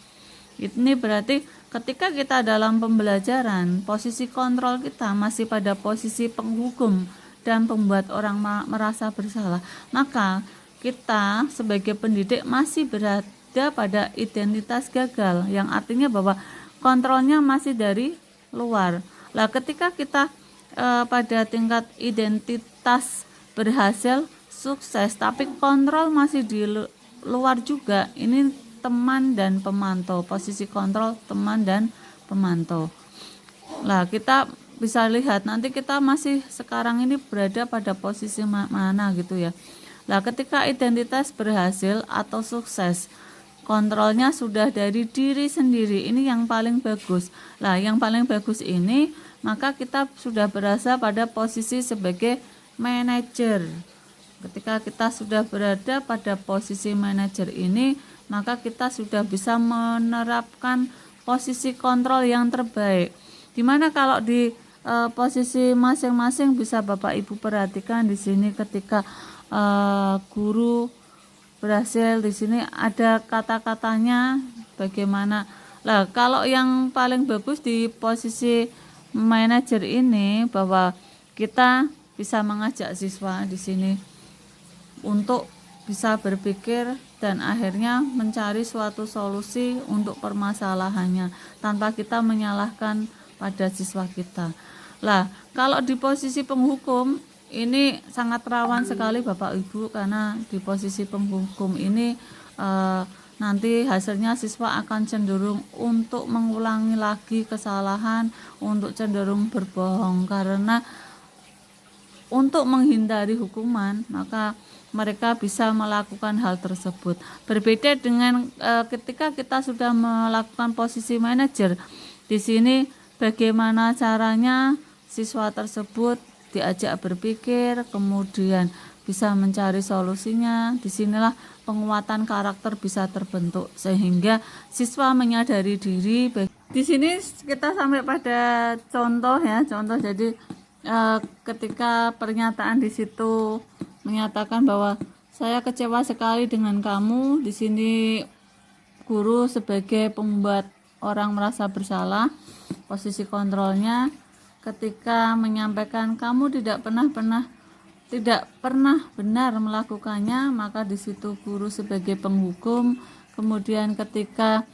Ini berarti ketika kita dalam pembelajaran, posisi kontrol kita masih pada posisi penghukum dan pembuat orang merasa bersalah, maka kita sebagai pendidik masih berada pada identitas gagal, yang artinya bahwa kontrolnya masih dari luar. Lah ketika kita pada tingkat identitas berhasil, sukses, tapi kontrol masih di luar juga, ini teman dan pemantau, posisi kontrol teman dan pemantau. Lah kita bisa lihat nanti kita masih sekarang ini berada pada posisi mana gitu ya. Lah ketika identitas berhasil atau sukses, kontrolnya sudah dari diri sendiri, ini yang paling bagus. Lah yang paling bagus ini, maka kita sudah berasa pada posisi sebagai manajer. Ketika kita sudah berada pada posisi manajer ini, maka kita sudah bisa menerapkan posisi kontrol yang terbaik. Dimana kalau di posisi masing-masing bisa Bapak Ibu perhatikan di sini ketika guru berhasil, di sini ada kata-katanya bagaimana. Lah kalau yang paling bagus di posisi manajer ini, bahwa kita bisa mengajak siswa di sini untuk bisa berpikir dan akhirnya mencari suatu solusi untuk permasalahannya tanpa kita menyalahkan pada siswa kita. Lah kalau di posisi penghukum ini sangat rawan sekali Bapak Ibu, karena di posisi penghukum ini nanti hasilnya siswa akan cenderung untuk mengulangi lagi kesalahan, untuk cenderung berbohong, karena untuk menghindari hukuman maka mereka bisa melakukan hal tersebut. Berbeda dengan ketika kita sudah melakukan posisi manajer, di sini bagaimana caranya siswa tersebut diajak berpikir, kemudian bisa mencari solusinya. Disinilah penguatan karakter bisa terbentuk sehingga siswa menyadari diri. Di sini kita sampai pada contoh ya, contoh. Jadi ketika pernyataan di situ menyatakan bahwa saya kecewa sekali dengan kamu. Di sini guru sebagai pembuat orang merasa bersalah, posisi kontrolnya ketika menyampaikan kamu tidak pernah benar melakukannya, maka di situ guru sebagai penghukum. Kemudian ketika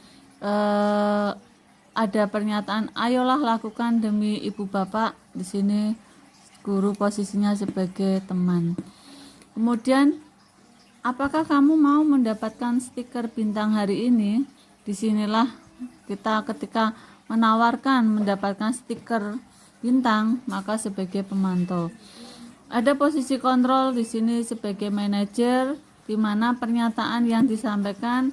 ada pernyataan ayolah lakukan demi ibu bapak, di sini guru posisinya sebagai teman. Kemudian apakah kamu mau mendapatkan stiker bintang hari ini? Disinilah kita ketika menawarkan mendapatkan stiker bintang, maka sebagai pemantau. Ada posisi kontrol di sini sebagai manajer, di mana pernyataan yang disampaikan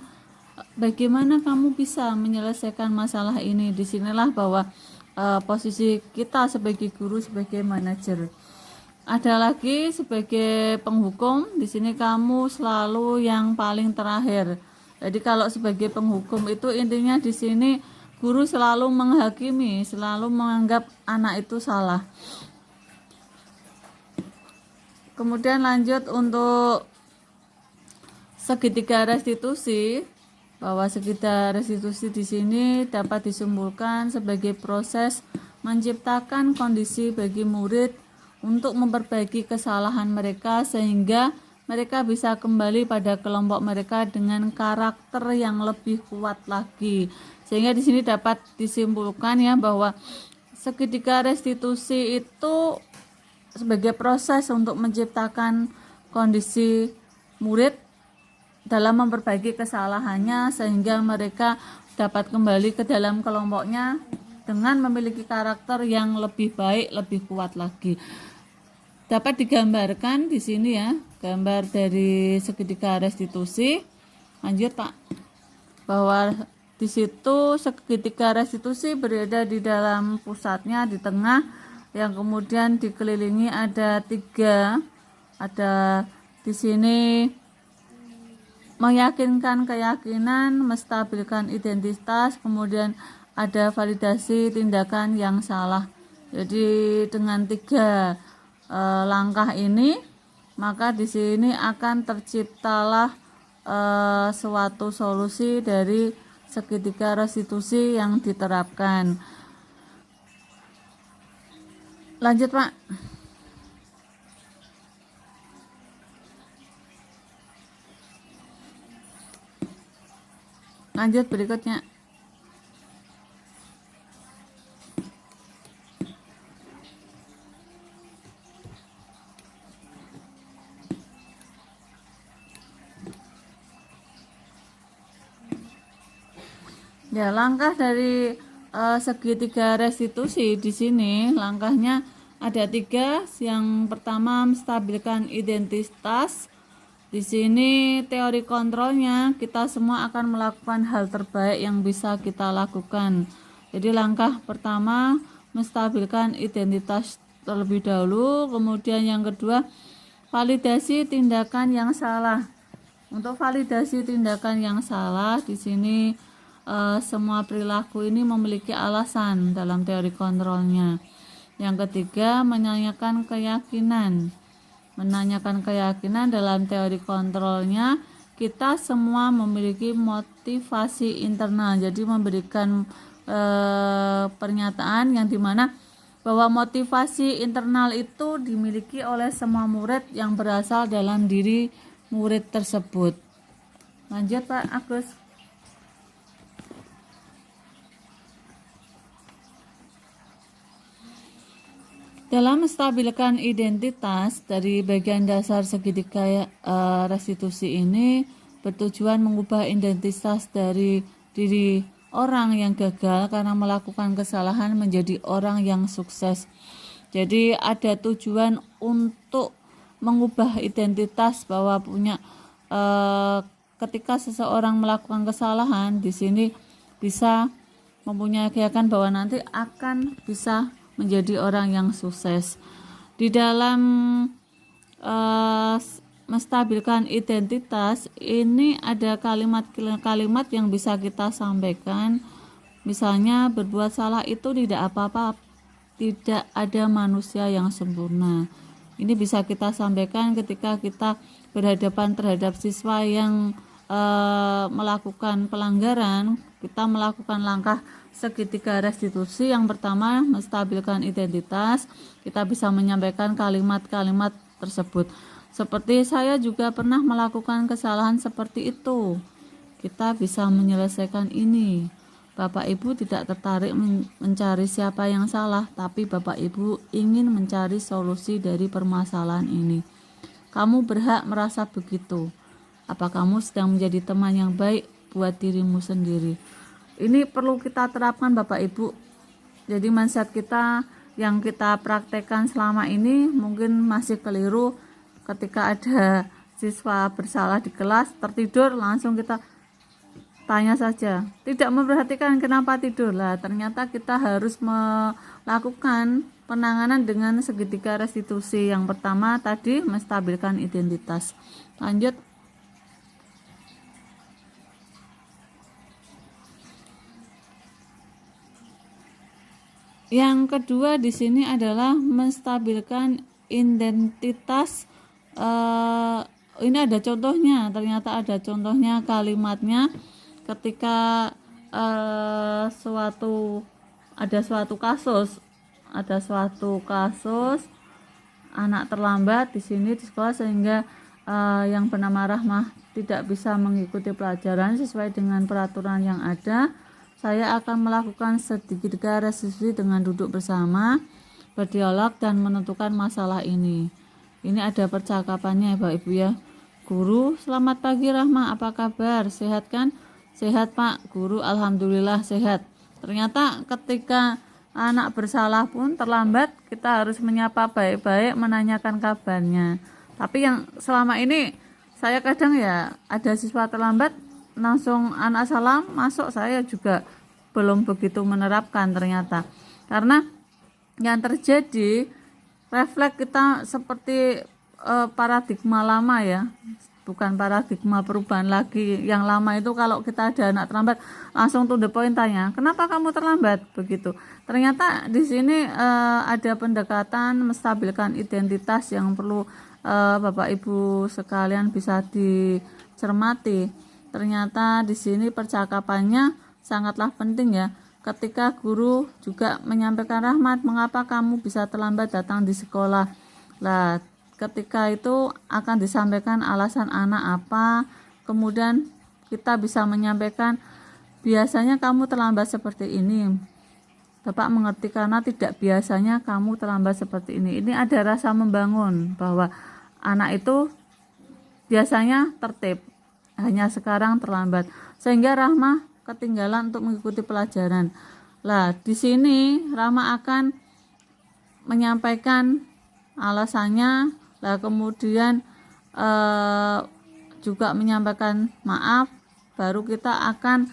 bagaimana kamu bisa menyelesaikan masalah ini. Disinilah bahwa posisi kita sebagai guru, sebagai manajer. Ada lagi sebagai penghukum, di sini kamu selalu yang paling terakhir. Jadi kalau sebagai penghukum itu intinya di sini guru selalu menghakimi, selalu menganggap anak itu salah. Kemudian lanjut untuk segitiga restitusi, bahwa segitiga restitusi di sini dapat disimpulkan sebagai proses menciptakan kondisi bagi murid untuk memperbaiki kesalahan mereka sehingga mereka bisa kembali pada kelompok mereka dengan karakter yang lebih kuat lagi. Sehingga di sini dapat disimpulkan ya bahwa segitiga restitusi itu sebagai proses untuk menciptakan kondisi murid dalam memperbaiki kesalahannya sehingga mereka dapat kembali ke dalam kelompoknya dengan memiliki karakter yang lebih baik, lebih kuat lagi. Dapat digambarkan di sini ya, gambar dari segitiga restitusi. Lanjut Pak. Bahwa di situ segitiga restitusi berada di dalam pusatnya, di tengah, yang kemudian dikelilingi ada 3. Ada di sini meyakinkan keyakinan, menstabilkan identitas, kemudian ada validasi tindakan yang salah. Jadi dengan 3 langkah ini, maka di sini akan terciptalah suatu solusi dari segitiga restitusi yang diterapkan. Lanjut Pak. Lanjut berikutnya. Ya, langkah dari segitiga restitusi di sini langkahnya ada 3. Yang pertama, menstabilkan identitas. Di sini teori kontrolnya kita semua akan melakukan hal terbaik yang bisa kita lakukan. Jadi langkah pertama, menstabilkan identitas terlebih dahulu. Kemudian yang kedua, validasi tindakan yang salah. Untuk validasi tindakan yang salah di sini semua perilaku ini memiliki alasan dalam teori kontrolnya. Yang ketiga, menanyakan keyakinan. Menanyakan keyakinan dalam teori kontrolnya, kita semua memiliki motivasi internal. Jadi memberikan pernyataan yang dimana bahwa motivasi internal itu dimiliki oleh semua murid yang berasal dalam diri murid tersebut. Lanjut Pak Agus. Dalam menstabilkan identitas dari bagian dasar segitiga restitusi ini bertujuan mengubah identitas dari diri orang yang gagal karena melakukan kesalahan menjadi orang yang sukses. Jadi ada tujuan untuk mengubah identitas bahwa punya ketika seseorang melakukan kesalahan di sini bisa mempunyai keyakinan bahwa nanti akan bisa menjadi orang yang sukses. Di dalam menstabilkan identitas ini ada kalimat-kalimat yang bisa kita sampaikan. Misalnya, berbuat salah itu tidak apa-apa, tidak ada manusia yang sempurna. Ini bisa kita sampaikan ketika kita berhadapan terhadap siswa yang melakukan pelanggaran. Kita melakukan langkah segitiga restitusi. Yang pertama, menstabilkan identitas. Kita bisa menyampaikan kalimat-kalimat tersebut. Seperti saya juga pernah melakukan kesalahan seperti itu. Kita bisa menyelesaikan ini. Bapak Ibu tidak tertarik mencari siapa yang salah, tapi Bapak Ibu ingin mencari solusi dari permasalahan ini. Kamu berhak merasa begitu. Apa kamu sedang menjadi teman yang baik buat dirimu sendiri? Ini perlu kita terapkan Bapak Ibu. Jadi mindset kita yang kita praktekkan selama ini mungkin masih keliru. Ketika ada siswa bersalah di kelas tertidur, langsung kita tanya saja, tidak memperhatikan kenapa tidur. Lah ternyata kita harus melakukan penanganan dengan segitiga restitusi. Yang pertama tadi menstabilkan identitas. Lanjut. Yang kedua di sini adalah menstabilkan identitas. Ini ada contohnya, ternyata ada contohnya kalimatnya ketika ada suatu kasus anak terlambat di sini di sekolah sehingga yang bernama Rahmah tidak bisa mengikuti pelajaran sesuai dengan peraturan yang ada. Saya akan melakukan segitiga restitusi dengan duduk bersama, berdialog dan menentukan masalah ini. Ini ada percakapannya Bapak Ibu ya. Guru, selamat pagi Rahma, apa kabar? Sehat kan? Sehat Pak. Guru, alhamdulillah sehat. Ternyata ketika anak bersalah pun terlambat, kita harus menyapa baik-baik, menanyakan kabarnya. Tapi yang selama ini saya kadang ya ada siswa terlambat, langsung anak salam masuk, saya juga belum begitu menerapkan ternyata. Karena yang terjadi refleks kita seperti paradigma lama ya, bukan paradigma perubahan lagi. Yang lama itu kalau kita ada anak terlambat langsung to the point tanya, kenapa kamu terlambat begitu. Ternyata di sini ada pendekatan menstabilkan identitas yang perlu Bapak Ibu sekalian bisa dicermati. ternyata di sini percakapannya sangatlah penting ya. Ketika guru juga menyampaikan, Rahmat, mengapa kamu bisa terlambat datang di sekolah? Lah, ketika itu akan disampaikan alasan anak apa, kemudian kita bisa menyampaikan, biasanya kamu terlambat seperti ini. Bapak mengerti karena tidak biasanya kamu terlambat seperti ini. Ini ada rasa membangun bahwa anak itu biasanya tertib, hanya sekarang terlambat. Sehingga Rahma ketinggalan untuk mengikuti pelajaran. Lah, di sini Rahma akan menyampaikan alasannya, lah kemudian juga menyampaikan maaf, baru kita akan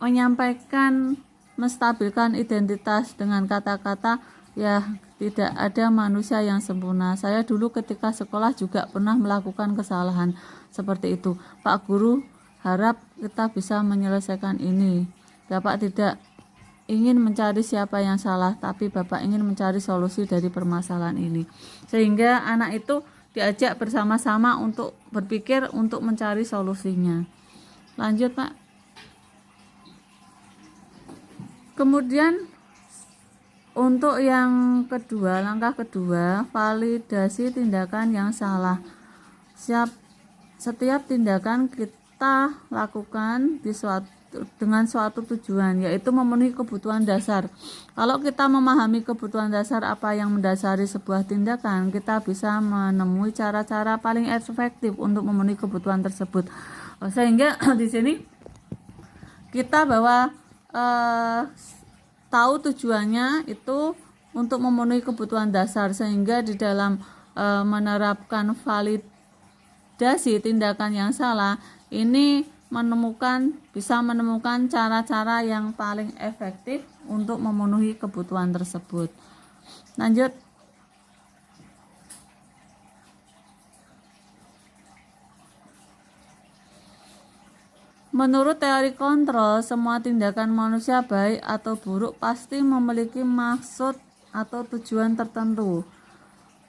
menyampaikan, menstabilkan identitas dengan kata-kata, ya tidak ada manusia yang sempurna. Saya dulu ketika sekolah juga pernah melakukan kesalahan seperti itu. Pak Guru harap kita bisa menyelesaikan ini. Bapak tidak ingin mencari siapa yang salah, tapi Bapak ingin mencari solusi dari permasalahan ini. Sehingga anak itu diajak bersama-sama untuk berpikir untuk mencari solusinya. Lanjut, Pak. Kemudian untuk yang kedua, langkah kedua, validasi tindakan yang salah. Setiap tindakan kita lakukan dengan suatu tujuan, yaitu memenuhi kebutuhan dasar. Kalau kita memahami kebutuhan dasar apa yang mendasari sebuah tindakan, kita bisa menemui cara-cara paling efektif untuk memenuhi kebutuhan tersebut. Sehingga di sini kita bahwa tahu tujuannya itu untuk memenuhi kebutuhan dasar, sehingga di dalam menerapkan validasi tindakan yang salah ini bisa menemukan cara-cara yang paling efektif untuk memenuhi kebutuhan tersebut. Lanjut. Menurut teori kontrol, semua tindakan manusia baik atau buruk pasti memiliki maksud atau tujuan tertentu.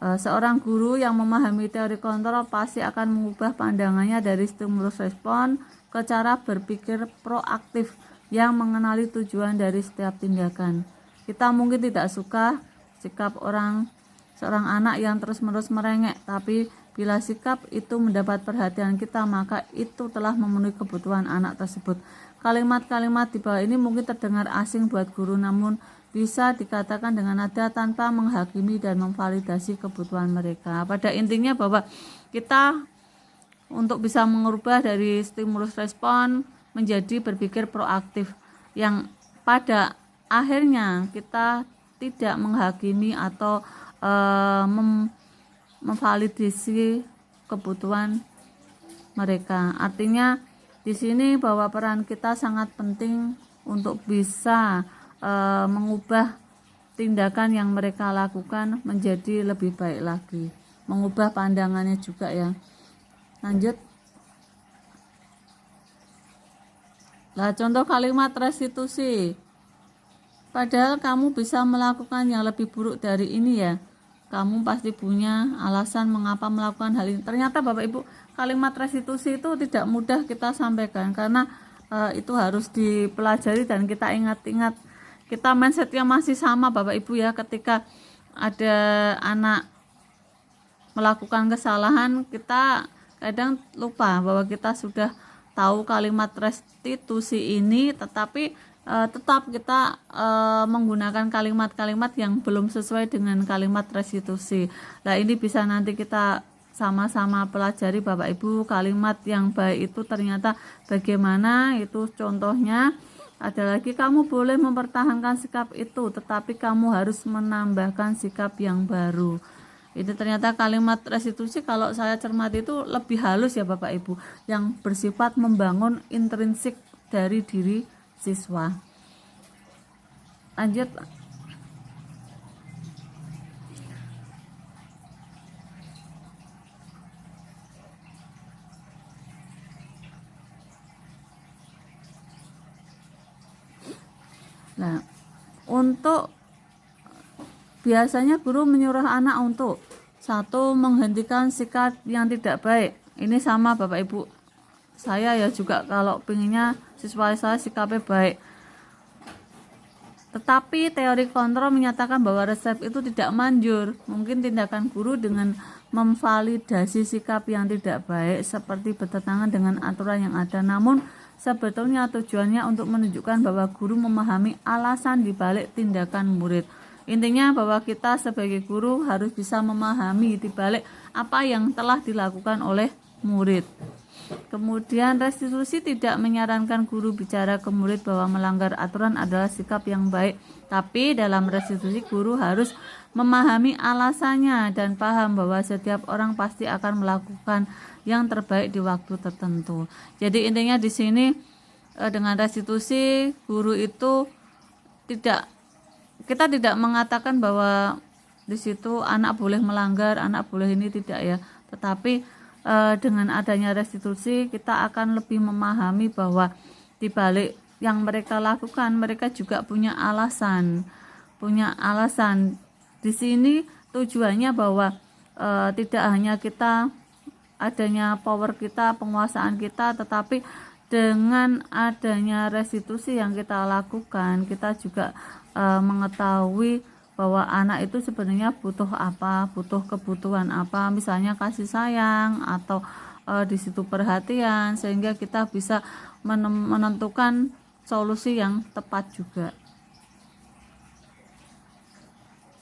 Seorang guru yang memahami teori kontrol pasti akan mengubah pandangannya dari stimulus respon ke cara berpikir proaktif yang mengenali tujuan dari setiap tindakan. Kita mungkin tidak suka sikap seorang anak yang terus-menerus merengek, tapi bila sikap itu mendapat perhatian kita, maka itu telah memenuhi kebutuhan anak tersebut. Kalimat-kalimat di bawah ini mungkin terdengar asing buat guru, namun bisa dikatakan dengan nada tanpa menghakimi dan memvalidasi kebutuhan mereka. Pada intinya bahwa kita untuk bisa mengubah dari stimulus respon menjadi berpikir proaktif, yang pada akhirnya kita tidak menghakimi atau memvalidasi kebutuhan mereka. Artinya di sini bahwa peran kita sangat penting untuk bisa mengubah tindakan yang mereka lakukan menjadi lebih baik lagi, mengubah pandangannya juga ya. Lanjut. Nah, contoh kalimat restitusi. Padahal kamu bisa melakukan yang lebih buruk dari ini ya. Kamu pasti punya alasan mengapa melakukan hal ini. Ternyata Bapak Ibu, kalimat restitusi itu tidak mudah kita sampaikan, karena itu harus dipelajari dan kita ingat-ingat. Kita mindsetnya masih sama Bapak Ibu ya, ketika ada anak melakukan kesalahan, kita kadang lupa bahwa kita sudah tahu kalimat restitusi ini, tetapi tetap kita menggunakan kalimat-kalimat yang belum sesuai dengan kalimat restitusi. Nah, ini bisa nanti kita sama-sama pelajari Bapak Ibu, kalimat yang baik itu ternyata bagaimana. Itu contohnya ada lagi, kamu boleh mempertahankan sikap itu, tetapi kamu harus menambahkan sikap yang baru. Itu ternyata kalimat restitusi kalau saya cermati itu lebih halus ya Bapak Ibu, yang bersifat membangun intrinsik dari diri siswa. Lanjut. Nah, untuk biasanya guru menyuruh anak untuk 1. menghentikan sikap yang tidak baik. Ini sama Bapak Ibu, saya ya juga kalau pengennya siswa saya sikapnya baik. Tetapi teori kontrol menyatakan bahwa resep itu tidak manjur. Mungkin tindakan guru dengan memvalidasi sikap yang tidak baik seperti bertentangan dengan aturan yang ada. Namun sebetulnya tujuannya untuk menunjukkan bahwa guru memahami alasan dibalik tindakan murid. Intinya bahwa kita sebagai guru harus bisa memahami dibalik apa yang telah dilakukan oleh murid. Kemudian restitusi tidak menyarankan guru bicara ke murid bahwa melanggar aturan adalah sikap yang baik. Tapi dalam restitusi guru harus memahami alasannya dan paham bahwa setiap orang pasti akan melakukan yang terbaik di waktu tertentu. Jadi intinya di sini dengan restitusi guru itu kita tidak mengatakan bahwa di situ anak boleh melanggar, anak boleh ini, tidak ya. Tetapi dengan adanya restitusi kita akan lebih memahami bahwa di balik yang mereka lakukan mereka juga punya alasan. Di sini tujuannya bahwa tidak hanya kita adanya power kita, penguasaan kita, tetapi dengan adanya restitusi yang kita lakukan kita juga mengetahui bahwa anak itu sebenarnya butuh apa, butuh kebutuhan apa, misalnya kasih sayang atau di situ perhatian, sehingga kita bisa menentukan solusi yang tepat juga.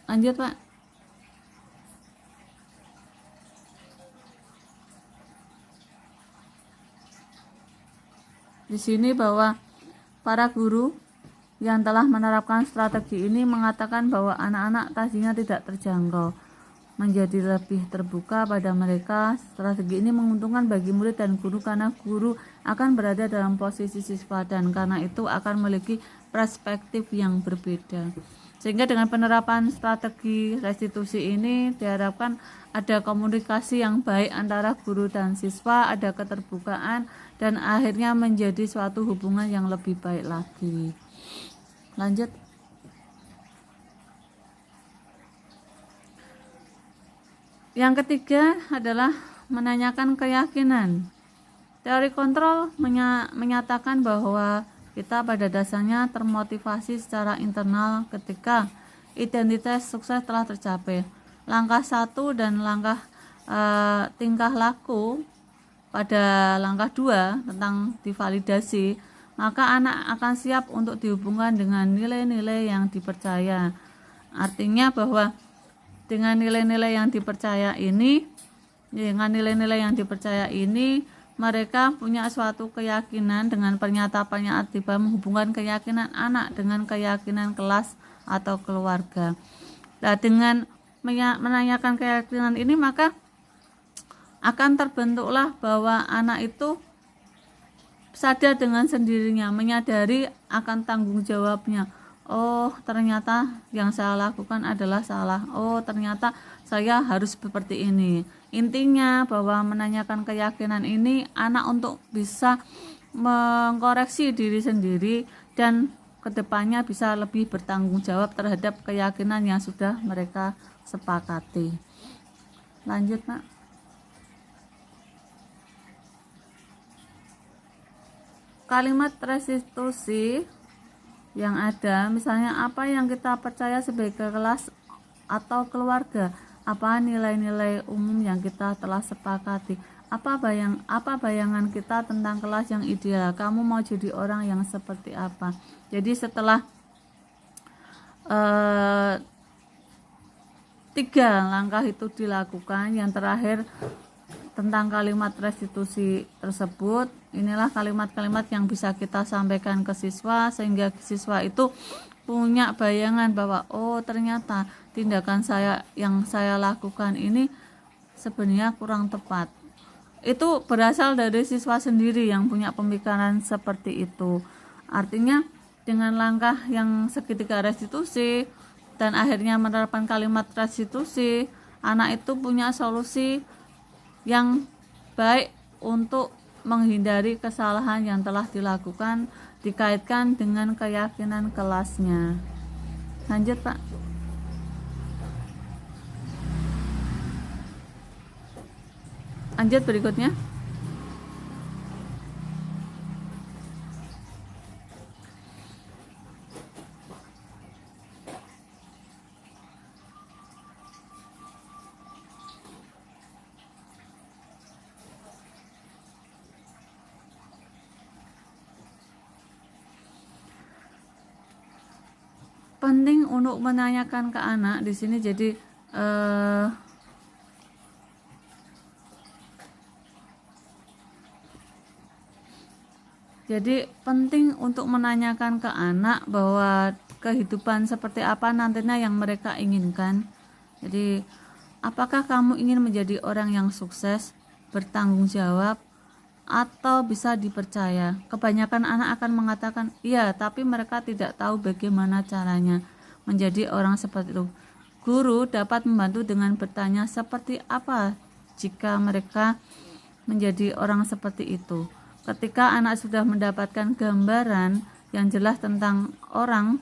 Lanjut, Pak. Di sini bahwa para guru yang telah menerapkan strategi ini mengatakan bahwa anak-anak tadinya tidak terjangkau menjadi lebih terbuka pada mereka. Strategi ini menguntungkan bagi murid dan guru karena guru akan berada dalam posisi siswa dan karena itu akan memiliki perspektif yang berbeda. Sehingga dengan penerapan strategi restitusi ini diharapkan ada komunikasi yang baik antara guru dan siswa, ada keterbukaan dan akhirnya menjadi suatu hubungan yang lebih baik lagi. Lanjut. Yang ketiga adalah menanyakan keyakinan. Teori kontrol menyatakan bahwa kita pada dasarnya termotivasi secara internal ketika identitas sukses telah tercapai. Langkah 1 dan langkah tingkah laku pada langkah 2 tentang divalidasi, maka anak akan siap untuk dihubungkan dengan nilai-nilai yang dipercaya. Artinya bahwa dengan nilai-nilai yang dipercaya ini, mereka punya suatu keyakinan dengan pernyataan-pernyataan tiba menghubungkan keyakinan anak dengan keyakinan kelas atau keluarga. Nah, dengan menanyakan keyakinan ini maka akan terbentuklah bahwa anak itu sadar dengan sendirinya, menyadari akan tanggung jawabnya. Oh, ternyata yang saya lakukan adalah salah. Oh, ternyata saya harus seperti ini. Intinya bahwa menanyakan keyakinan ini anak untuk bisa mengkoreksi diri sendiri dan kedepannya bisa lebih bertanggung jawab terhadap keyakinan yang sudah mereka sepakati. Lanjut, Pak. Kalimat restitusi yang ada, misalnya apa yang kita percaya sebagai kelas atau keluarga, apa nilai-nilai umum yang kita telah sepakati, apa bayangan kita tentang kelas yang ideal, kamu mau jadi orang yang seperti apa. Jadi setelah 3 langkah itu dilakukan, yang terakhir tentang kalimat restitusi tersebut, inilah kalimat-kalimat yang bisa kita sampaikan ke siswa sehingga siswa itu punya bayangan bahwa oh ternyata tindakan yang saya lakukan ini sebenarnya kurang tepat. Itu berasal dari siswa sendiri yang punya pemikiran seperti itu. Artinya dengan langkah yang seketika restitusi dan akhirnya menerapkan kalimat restitusi, anak itu punya solusi yang baik untuk menghindari kesalahan yang telah dilakukan dikaitkan dengan keyakinan kelasnya. Lanjut, Pak. Lanjut berikutnya. penting untuk menanyakan ke anak di sini. Jadi penting untuk menanyakan ke anak bahwa kehidupan seperti apa nantinya yang mereka inginkan. Jadi apakah kamu ingin menjadi orang yang sukses, bertanggung jawab, atau bisa dipercaya? Kebanyakan anak akan mengatakan iya, tapi mereka tidak tahu bagaimana caranya menjadi orang seperti itu. Guru dapat membantu dengan bertanya seperti apa jika mereka menjadi orang seperti itu. Ketika anak sudah mendapatkan gambaran yang jelas tentang orang,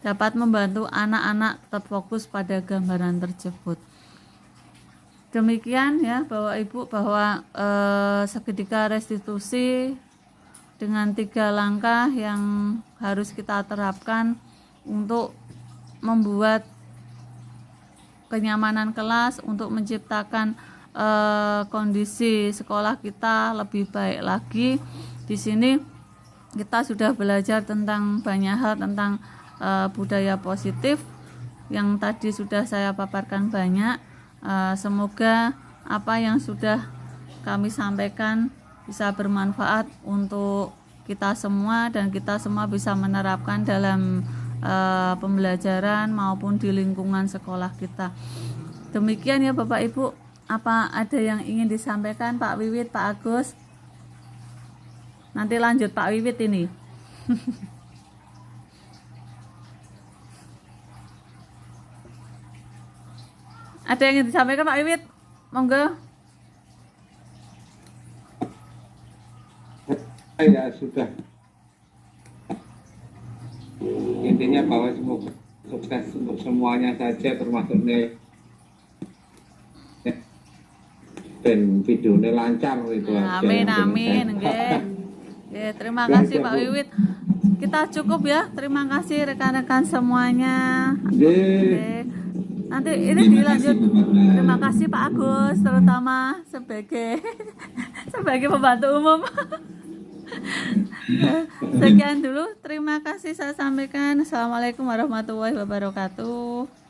dapat membantu anak-anak tetap fokus pada gambaran tersebut. Demikian ya Bapak Ibu, bahwa seketika restitusi dengan 3 langkah yang harus kita terapkan untuk membuat kenyamanan kelas, untuk menciptakan kondisi sekolah kita lebih baik lagi. Di sini kita sudah belajar tentang banyak hal tentang budaya positif yang tadi sudah saya paparkan banyak. Semoga apa yang sudah kami sampaikan bisa bermanfaat untuk kita semua dan kita semua bisa menerapkan dalam pembelajaran maupun di lingkungan sekolah kita. Demikian ya Bapak Ibu. Apa ada yang ingin disampaikan Pak Wiwit, Pak Agus? Nanti lanjut Pak Wiwit ini. Ada yang ingin disampaikan Pak Wiwit? Monggo. Ya sudah. Intinya bahwa semoga sukses untuk semuanya saja, termasuk nih dan videonya lancar itu aja. Amin. Terima kasih Pak Wiwit. Kita cukup ya. Terima kasih rekan-rekan semuanya. Nanti ini dilanjut. Terima kasih Pak Agus, terutama sebagai pembantu umum. Sekian dulu, terima kasih saya sampaikan. Assalamualaikum warahmatullahi wabarakatuh.